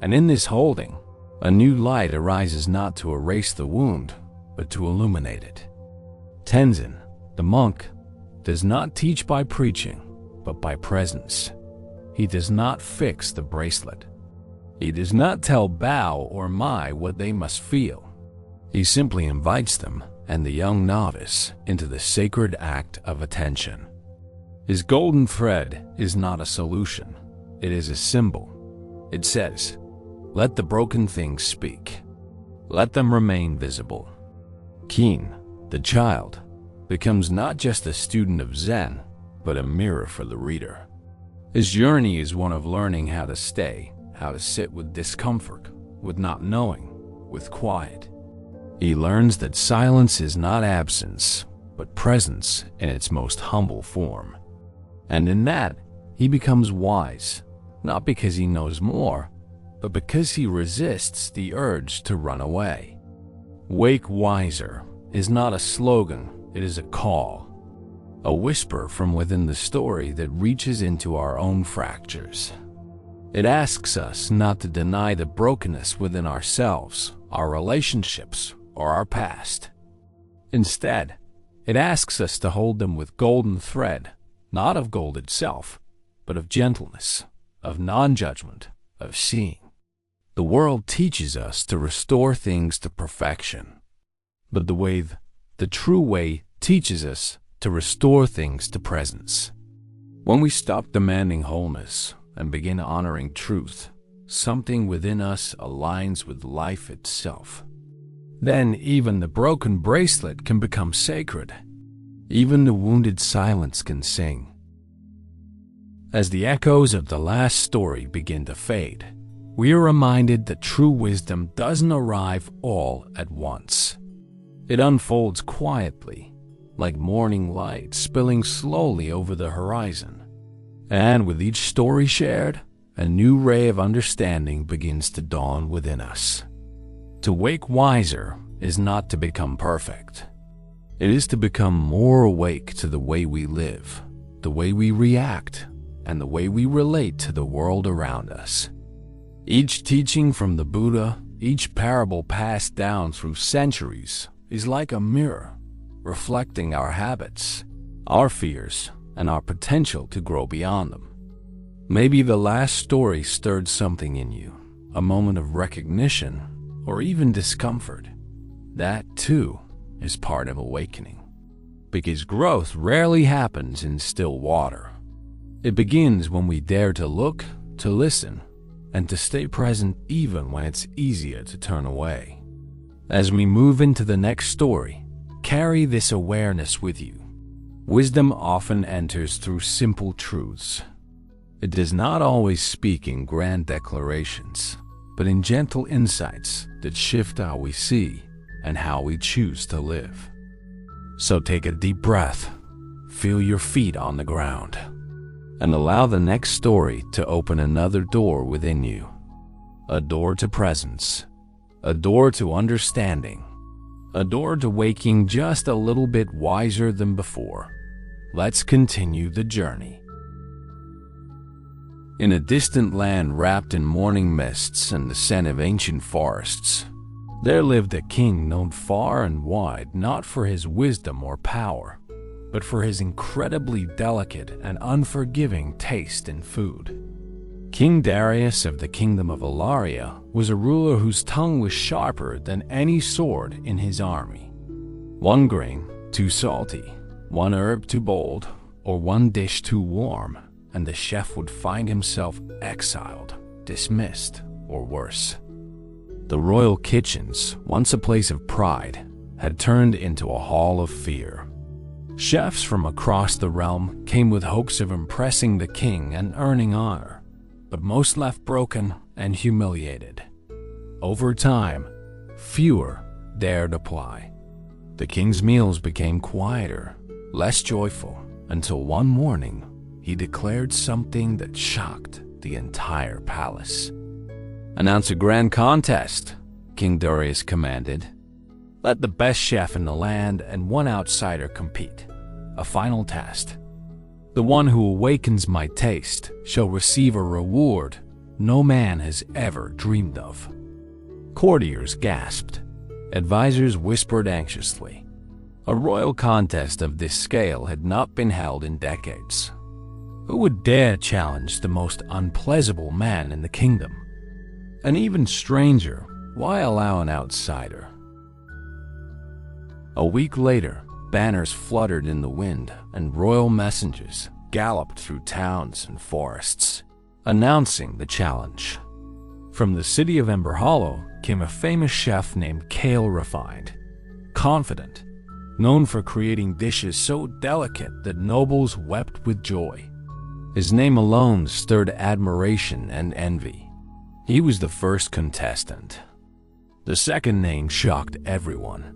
And in this holding, a new light arises, not to erase the wound, but to illuminate it. Tenzin, the monk, does not teach by preaching, but by presence. He does not fix the bracelet. He does not tell Bao or Mai what they must feel. He simply invites them and the young novice into the sacred act of attention. His golden thread is not a solution. It is a symbol. It says, "Let the broken things speak. Let them remain visible." Qin, the child, becomes not just a student of Zen, but a mirror for the reader. His journey is one of learning how to stay, how to sit with discomfort, with not knowing, with quiet. He learns that silence is not absence, but presence in its most humble form. And in that, he becomes wise, not because he knows more, but because he resists the urge to run away. Wake wiser is not a slogan, it is a call. A whisper from within the story that reaches into our own fractures. It asks us not to deny the brokenness within ourselves, our relationships, or our past. Instead, it asks us to hold them with golden thread, not of gold itself, but of gentleness, of non-judgment, of seeing. The world teaches us to restore things to perfection, but the way the true way teaches us to restore things to presence. When we stop demanding wholeness and begin honoring truth, something within us aligns with life itself. Then even the broken bracelet can become sacred. Even the wounded silence can sing. As the echoes of the last story begin to fade, we are reminded that true wisdom doesn't arrive all at once. It unfolds quietly, like morning light spilling slowly over the horizon. And with each story shared, a new ray of understanding begins to dawn within us. To wake wiser is not to become perfect. It is to become more awake to the way we live, the way we react, and the way we relate to the world around us. Each teaching from the Buddha, each parable passed down through centuries, is like a mirror, reflecting our habits, our fears, and our potential to grow beyond them. Maybe the last story stirred something in you, a moment of recognition, or even discomfort. That, too, is part of awakening. Because growth rarely happens in still water. It begins when we dare to look, to listen, and to stay present even when it's easier to turn away. As we move into the next story, carry this awareness with you. Wisdom often enters through simple truths. It does not always speak in grand declarations, but in gentle insights that shift how we see and how we choose to live. So take a deep breath, feel your feet on the ground, and allow the next story to open another door within you. A door to presence, a door to understanding, a door to waking just a little bit wiser than before. Let's continue the journey. In a distant land wrapped in morning mists and the scent of ancient forests, there lived a king known far and wide not for his wisdom or power, but for his incredibly delicate and unforgiving taste in food. King Darius of the Kingdom of Ilaria was a ruler whose tongue was sharper than any sword in his army. One grain too salty, one herb too bold, or one dish too warm, and the chef would find himself exiled, dismissed, or worse. The royal kitchens, once a place of pride, had turned into a hall of fear. Chefs from across the realm came with hopes of impressing the king and earning honor, but most left broken and humiliated. Over time, fewer dared apply. The king's meals became quieter, less joyful, until one morning he declared something that shocked the entire palace. "Announce a grand contest," King Darius commanded. "Let the best chef in the land and one outsider compete. A final test. The one who awakens my taste shall receive a reward no man has ever dreamed of." Courtiers gasped. Advisors whispered anxiously. A royal contest of this scale had not been held in decades. Who would dare challenge the most unpleasant man in the kingdom? And even stranger, why allow an outsider? A week later, banners fluttered in the wind and royal messengers galloped through towns and forests, announcing the challenge. From the city of Ember Hollow came a famous chef named Kale Refined, confident, known for creating dishes so delicate that nobles wept with joy. His name alone stirred admiration and envy. He was the first contestant. The second name shocked everyone.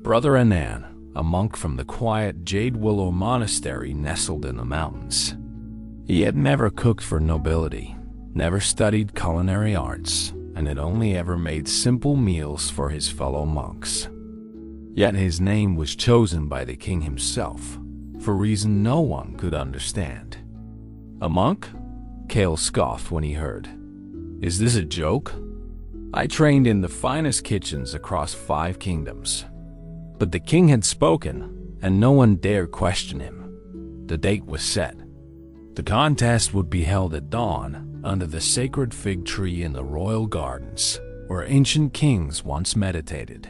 Brother Anan, a monk from the quiet Jade Willow Monastery nestled in the mountains. He had never cooked for nobility, never studied culinary arts, and had only ever made simple meals for his fellow monks. Yet his name was chosen by the king himself, for a reason no one could understand. "A monk?" Kale scoffed when he heard. "Is this a joke? I trained in the finest kitchens across 5 kingdoms." But the king had spoken, and no one dared question him. The date was set. The contest would be held at dawn under the sacred fig tree in the royal gardens, where ancient kings once meditated.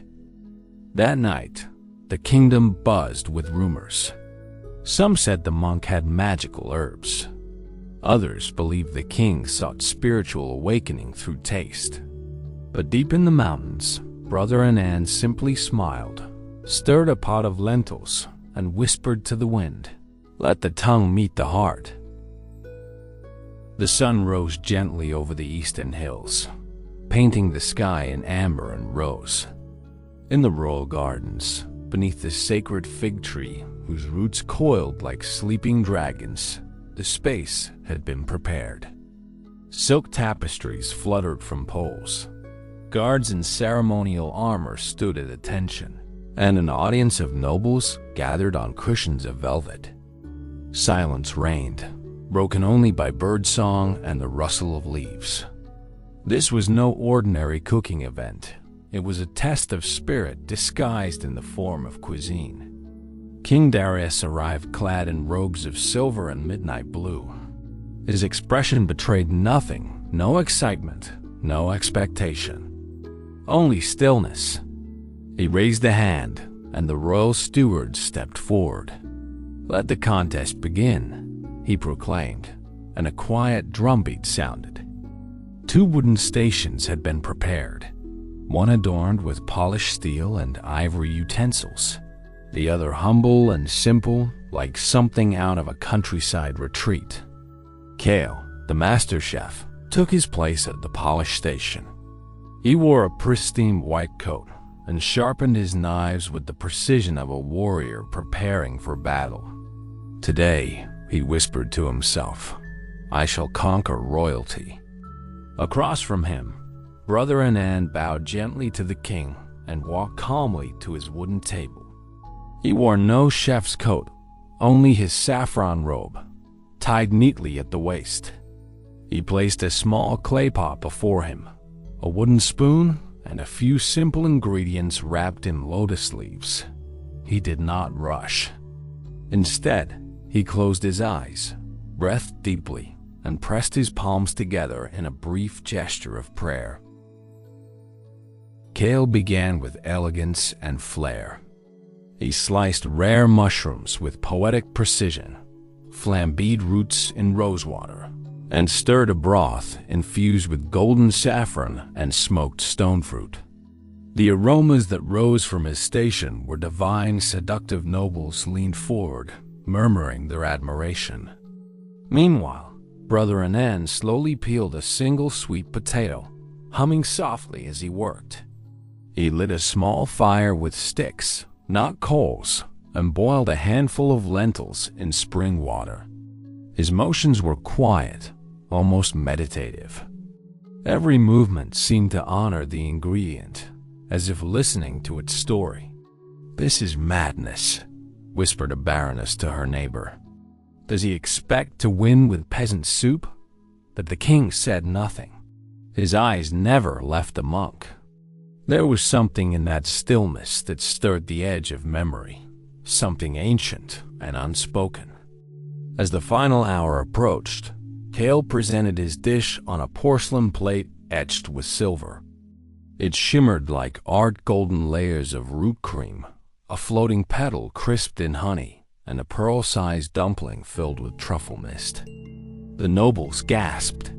That night, the kingdom buzzed with rumors. Some said the monk had magical herbs. Others believed the king sought spiritual awakening through taste. But deep in the mountains, Brother Anand simply smiled, stirred a pot of lentils, and whispered to the wind, "Let the tongue meet the heart." The sun rose gently over the eastern hills, painting the sky in amber and rose. In the royal gardens, beneath the sacred fig tree whose roots coiled like sleeping dragons, the space had been prepared. Silk tapestries fluttered from poles. Guards in ceremonial armor stood at attention, and an audience of nobles gathered on cushions of velvet. Silence reigned, broken only by birdsong and the rustle of leaves. This was no ordinary cooking event. It was a test of spirit disguised in the form of cuisine. King Darius arrived clad in robes of silver and midnight blue. His expression betrayed nothing, no excitement, no expectation. Only stillness. He raised a hand, and the royal steward stepped forward. "Let the contest begin," he proclaimed, and a quiet drumbeat sounded. 2 wooden stations had been prepared, one adorned with polished steel and ivory utensils, the other humble and simple, like something out of a countryside retreat. Kale, the master chef, took his place at the polished station. He wore a pristine white coat and sharpened his knives with the precision of a warrior preparing for battle. "Today," he whispered to himself, "I shall conquer royalty." Across from him, Brother Anand bowed gently to the king and walked calmly to his wooden table. He wore no chef's coat, only his saffron robe, tied neatly at the waist. He placed a small clay pot before him, a wooden spoon, and a few simple ingredients wrapped in lotus leaves. He did not rush. Instead, he closed his eyes, breathed deeply, and pressed his palms together in a brief gesture of prayer. Kale began with elegance and flair. He sliced rare mushrooms with poetic precision, flambéed roots in rosewater, and stirred a broth infused with golden saffron and smoked stone fruit. The aromas that rose from his station were divine. Seductive nobles leaned forward, murmuring their admiration. Meanwhile, Brother Anand slowly peeled a single sweet potato, humming softly as he worked. He lit a small fire with sticks, not coals, and boiled a handful of lentils in spring water. His motions were quiet, almost meditative. Every movement seemed to honor the ingredient, as if listening to its story. "This is madness," whispered a baroness to her neighbor. "Does he expect to win with peasant soup?" But the king said nothing. His eyes never left the monk. There was something in that stillness that stirred the edge of memory, something ancient and unspoken. As the final hour approached, Kale presented his dish on a porcelain plate etched with silver. It shimmered like art, golden layers of root cream, a floating petal crisped in honey, and a pearl-sized dumpling filled with truffle mist. The nobles gasped.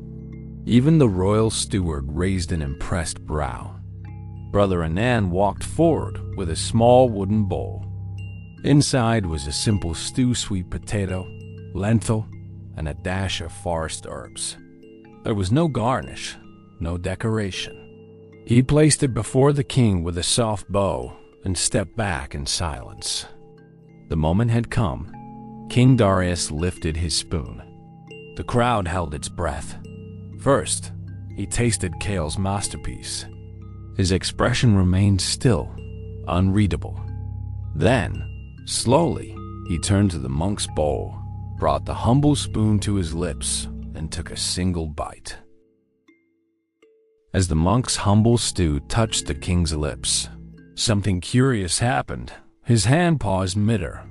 Even the royal steward raised an impressed brow. Brother Anand walked forward with a small wooden bowl. Inside was a simple stew, sweet potato, lentil, and a dash of forest herbs. There was no garnish, no decoration. He placed it before the king with a soft bow and stepped back in silence. The moment had come. King Darius lifted his spoon. The crowd held its breath. First, he tasted Kale's masterpiece. His expression remained still, unreadable. Then, slowly, he turned to the monk's bowl, brought the humble spoon to his lips, and took a single bite. As the monk's humble stew touched the king's lips, something curious happened. His hand paused midair,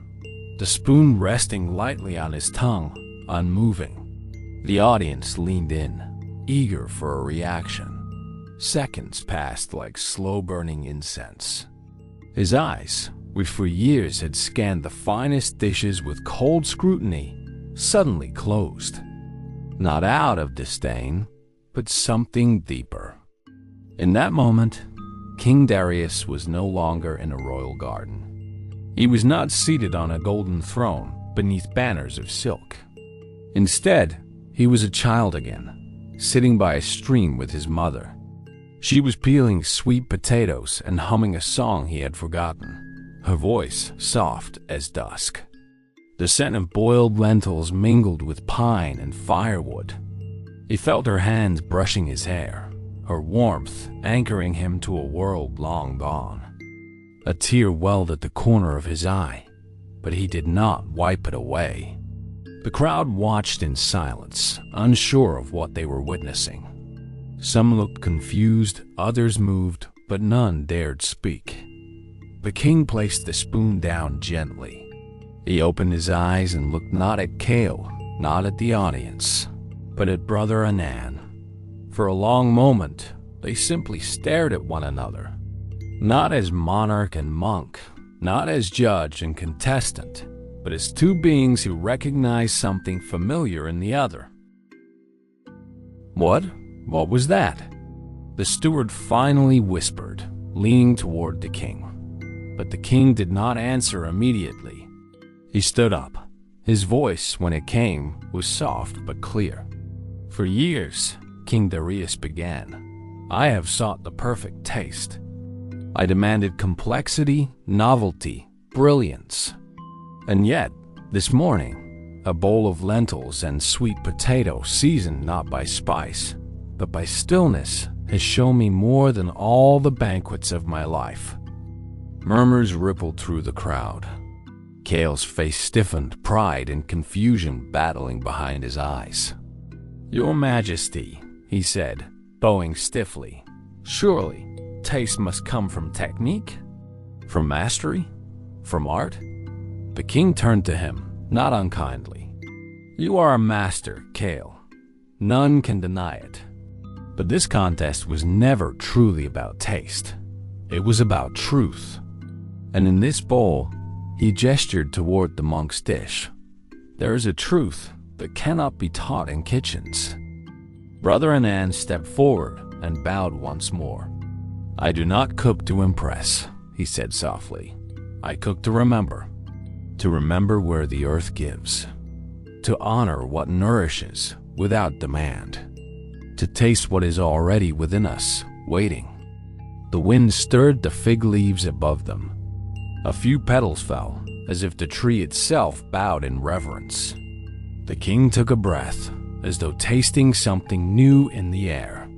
the spoon resting lightly on his tongue, unmoving. The audience leaned in, eager for a reaction. Seconds passed like slow-burning incense. His eyes, which for years had scanned the finest dishes with cold scrutiny, suddenly closed. Not out of disdain, but something deeper. In that moment, King Darius was no longer in a royal garden. He was not seated on a golden throne beneath banners of silk. Instead, he was a child again, sitting by a stream with his mother. She was peeling sweet potatoes and humming a song he had forgotten, her voice soft as dusk. The scent of boiled lentils mingled with pine and firewood. He felt her hands brushing his hair, her warmth anchoring him to a world long gone. A tear welled at the corner of his eye, but he did not wipe it away. The crowd watched in silence, unsure of what they were witnessing. Some looked confused, others moved, but none dared speak. The king placed the spoon down gently. He opened his eyes and looked not at Kale, not at the audience, but at Brother Anan. For a long moment, they simply stared at one another, not as monarch and monk, not as judge and contestant, but as two beings who recognized something familiar in the other. What? What was that? The steward finally whispered, leaning toward the king. But the king did not answer immediately. He stood up. His voice, when it came, was soft but clear. For years, King Darius began, I have sought the perfect taste. I demanded complexity, novelty, brilliance. And yet, this morning, a bowl of lentils and sweet potato seasoned not by spice, but by stillness, has shown me more than all the banquets of my life. Murmurs rippled through the crowd. Kale's face stiffened, pride and confusion battling behind his eyes. Your Majesty, he said, bowing stiffly, surely taste must come from technique? From mastery? From art? The king turned to him, not unkindly. You are a master, Kale. None can deny it. But this contest was never truly about taste. It was about truth. And in this bowl, he gestured toward the monk's dish. There is a truth that cannot be taught in kitchens. Brother Anan stepped forward and bowed once more. I do not cook to impress, he said softly. I cook to remember where the earth gives, to honor what nourishes without demand, to taste what is already within us, waiting. The wind stirred the fig leaves above them. A few petals fell, as if the tree itself bowed in reverence. The king took a breath, as though tasting something new in the air.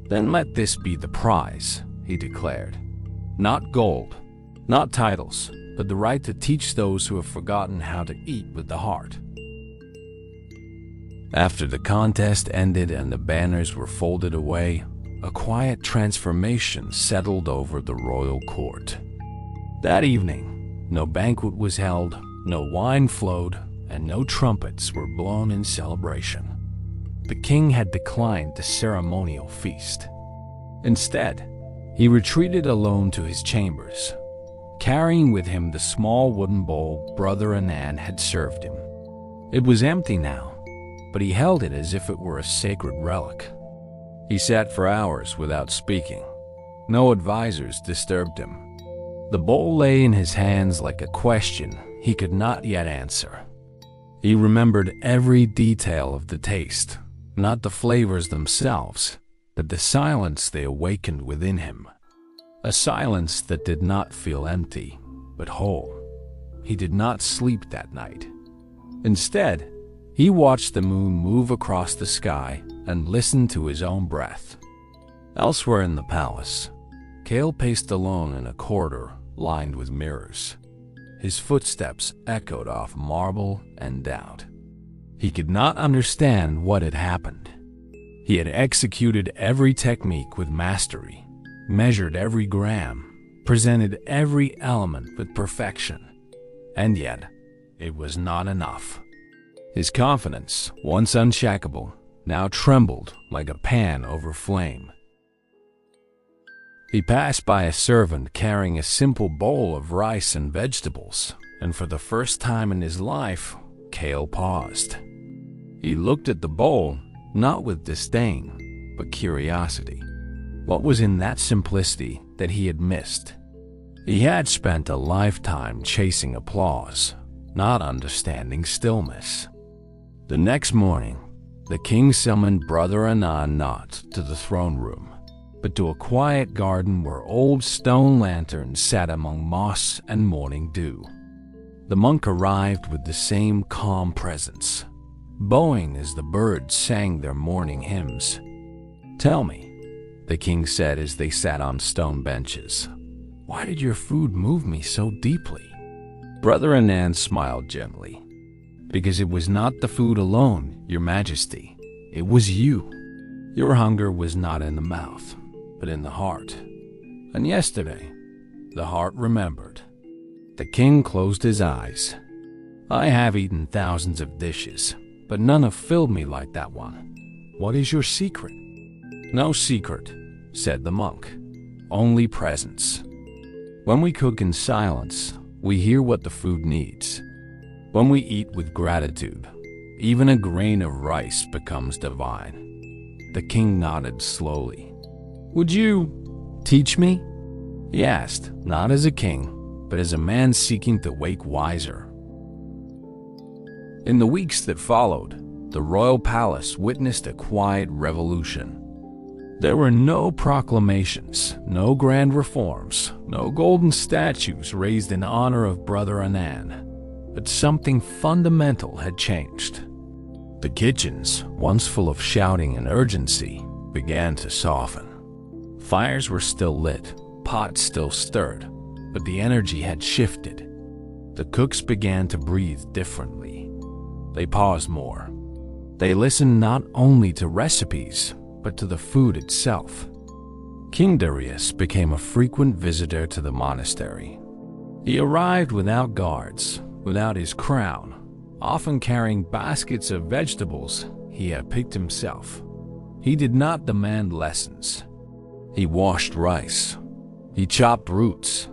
Then let this be the prize, he declared. Not gold, not titles, but the right to teach those who have forgotten how to eat with the heart. After the contest ended and the banners were folded away, a quiet transformation settled over the royal court. That evening, no banquet was held, no wine flowed, and no trumpets were blown in celebration. The king had declined the ceremonial feast. Instead, he retreated alone to his chambers, carrying with him the small wooden bowl Brother Anan had served him. It was empty now, but he held it as if it were a sacred relic. He sat for hours without speaking. No advisors disturbed him. The bowl lay in his hands like a question he could not yet answer. He remembered every detail of the taste, not the flavors themselves, but the silence they awakened within him. A silence that did not feel empty, but whole. He did not sleep that night. Instead, he watched the moon move across the sky and listened to his own breath. Elsewhere in the palace, Kale paced alone in a corridor lined with mirrors. His footsteps echoed off marble and doubt. He could not understand what had happened. He had executed every technique with mastery, measured every gram, presented every element with perfection, and yet it was not enough. His confidence, once unshakable, now trembled like a pan over flame. He passed by a servant carrying a simple bowl of rice and vegetables, and for the first time in his life, Kale paused. He looked at the bowl, not with disdain, but curiosity. What was in that simplicity that he had missed? He had spent a lifetime chasing applause, not understanding stillness. The next morning, the king summoned Brother Anand not to the throne room, but to a quiet garden where old stone lanterns sat among moss and morning dew. The monk arrived with the same calm presence, bowing as the birds sang their morning hymns. "Tell me," the king said as they sat on stone benches, "why did your food move me so deeply?" Brother Anand smiled gently. "Because it was not the food alone, Your Majesty. It was you. Your hunger was not in the mouth, but in the heart. And yesterday, the heart remembered." The king closed his eyes. "I have eaten thousands of dishes, but none have filled me like that one. What is your secret?" "No secret," said the monk. "Only presence. When we cook in silence, we hear what the food needs. When we eat with gratitude, even a grain of rice becomes divine." The king nodded slowly. "Would you teach me?" he asked, not as a king, but as a man seeking to wake wiser. In the weeks that followed, the royal palace witnessed a quiet revolution. There were no proclamations, no grand reforms, no golden statues raised in honor of Brother Anand, but something fundamental had changed. The kitchens, once full of shouting and urgency, began to soften. Fires were still lit, pots still stirred, but the energy had shifted. The cooks began to breathe differently. They paused more. They listened not only to recipes, but to the food itself. King Darius became a frequent visitor to the monastery. He arrived without guards, without his crown, often carrying baskets of vegetables he had picked himself. He did not demand lessons. He washed rice. He chopped roots.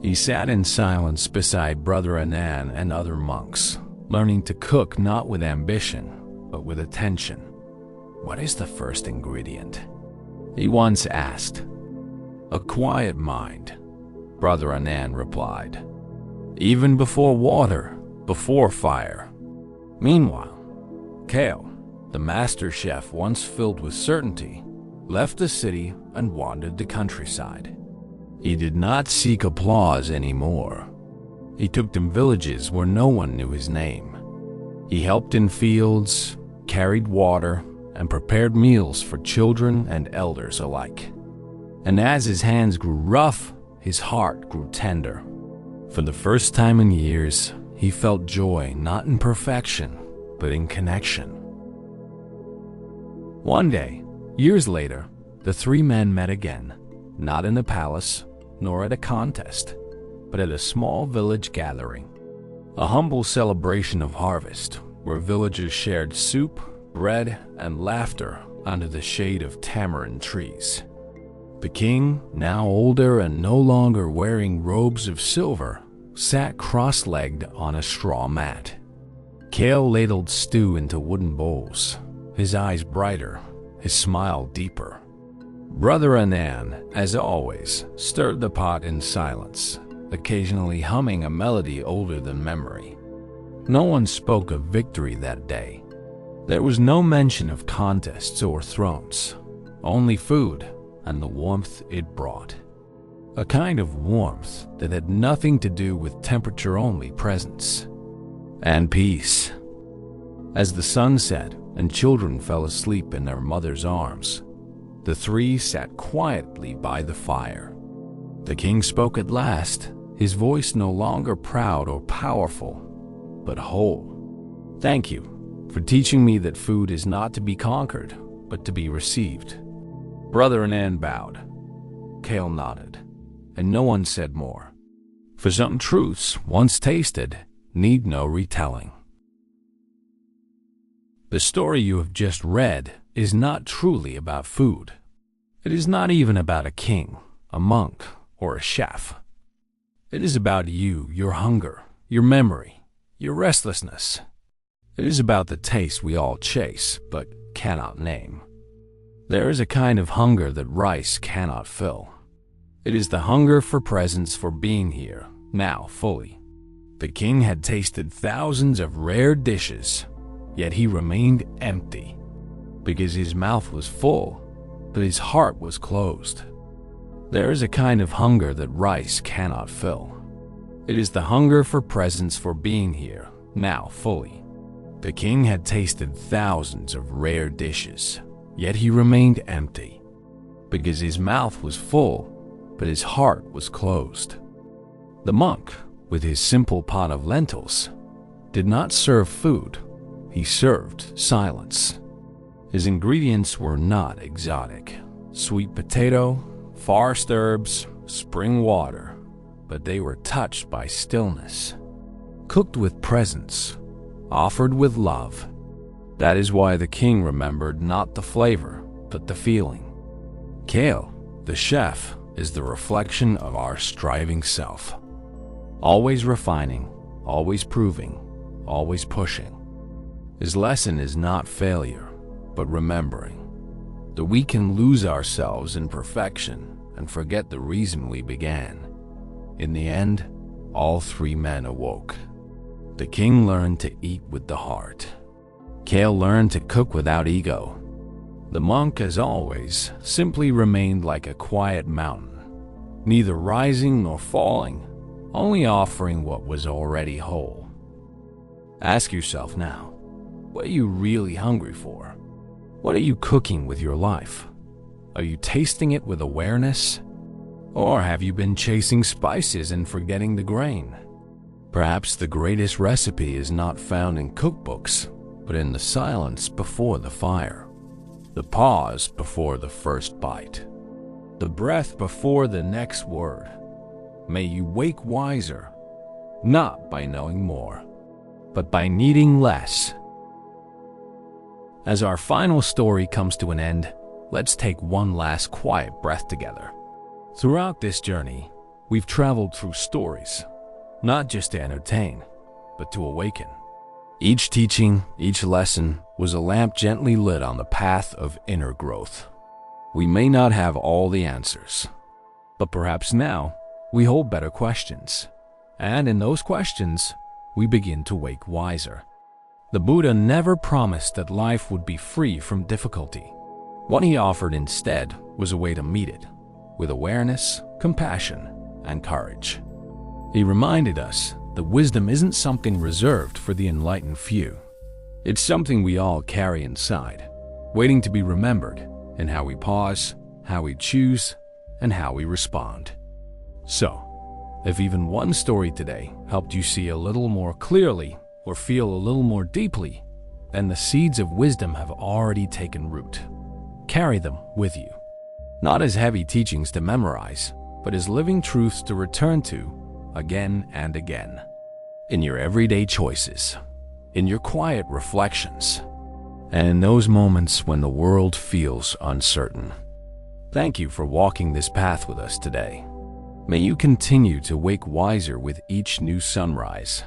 He sat in silence beside Brother Anand and other monks, learning to cook not with ambition, but with attention. "What is the first ingredient?" he once asked. "A quiet mind," Brother Anand replied. "Even before water, before fire." Meanwhile, Kale, the master chef once filled with certainty, left the city and wandered the countryside. He did not seek applause anymore. He took them villages where no one knew his name. He helped in fields, carried water, and prepared meals for children and elders alike. And as his hands grew rough, his heart grew tender. For the first time in years, he felt joy not in perfection, but in connection. One day, years later, the three men met again, not in the palace, nor at a contest, but at a small village gathering. A humble celebration of harvest, where villagers shared soup, bread, and laughter under the shade of tamarind trees. The king, now older and no longer wearing robes of silver, sat cross-legged on a straw mat. Kale ladled stew into wooden bowls, his eyes brighter, his smile deeper. Brother Anand, as always, stirred the pot in silence, occasionally humming a melody older than memory. No one spoke of victory that day. There was no mention of contests or thrones, only food and the warmth it brought. A kind of warmth that had nothing to do with temperature-only presence. And peace. As the sun set and children fell asleep in their mother's arms, the three sat quietly by the fire. The king spoke at last, his voice no longer proud or powerful, but whole. "Thank you for teaching me that food is not to be conquered, but to be received." Brother Anand bowed. Kale nodded, and no one said more. For some truths, once tasted, need no retelling. The story you have just read is not truly about food. It is not even about a king, a monk, or a chef. It is about you, your hunger, your memory, your restlessness. It is about the taste we all chase but cannot name. There is a kind of hunger that rice cannot fill. It is the hunger for presence, for being here, now fully. The king had tasted thousands of rare dishes, yet he remained empty, because his mouth was full, but his heart was closed. There is a kind of hunger that rice cannot fill. It is the hunger for presence, for being here, now fully. The king had tasted thousands of rare dishes, yet he remained empty, because his mouth was full, but his heart was closed. The monk, with his simple pot of lentils, did not serve food, he served silence. His ingredients were not exotic: sweet potato, forest herbs, spring water, but they were touched by stillness, cooked with presence, offered with love. That is why the king remembered not the flavor, but the feeling. Kale, the chef, is the reflection of our striving self. Always refining, always proving, always pushing. His lesson is not failure, but remembering that we can lose ourselves in perfection and forget the reason we began. In the end, all three men awoke. The king learned to eat with the heart. Kale learned to cook without ego. The monk, as always, simply remained like a quiet mountain, neither rising nor falling, only offering what was already whole. Ask yourself now, what are you really hungry for? What are you cooking with your life? Are you tasting it with awareness? Or have you been chasing spices and forgetting the grain? Perhaps the greatest recipe is not found in cookbooks, but in the silence before the fire, the pause before the first bite, the breath before the next word. May you wake wiser, not by knowing more, but by needing less. As our final story comes to an end, let's take one last quiet breath together. Throughout this journey, we've traveled through stories, not just to entertain, but to awaken. Each teaching, each lesson was a lamp gently lit on the path of inner growth. We may not have all the answers, but perhaps now we hold better questions. And in those questions, we begin to wake wiser. The Buddha never promised that life would be free from difficulty. What he offered instead was a way to meet it, with awareness, compassion, and courage. He reminded us that wisdom isn't something reserved for the enlightened few. It's something we all carry inside, waiting to be remembered in how we pause, how we choose, and how we respond. So, if even one story today helped you see a little more clearly or feel a little more deeply, then the seeds of wisdom have already taken root. Carry them with you, not as heavy teachings to memorize, but as living truths to return to again and again, in your everyday choices, in your quiet reflections, and in those moments when the world feels uncertain. Thank you for walking this path with us today. May you continue to wake wiser with each new sunrise.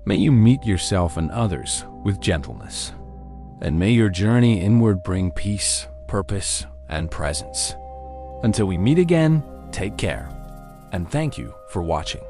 May you meet yourself and others with gentleness. And may your journey inward bring peace, purpose, and presence. Until we meet again, take care. And thank you for watching.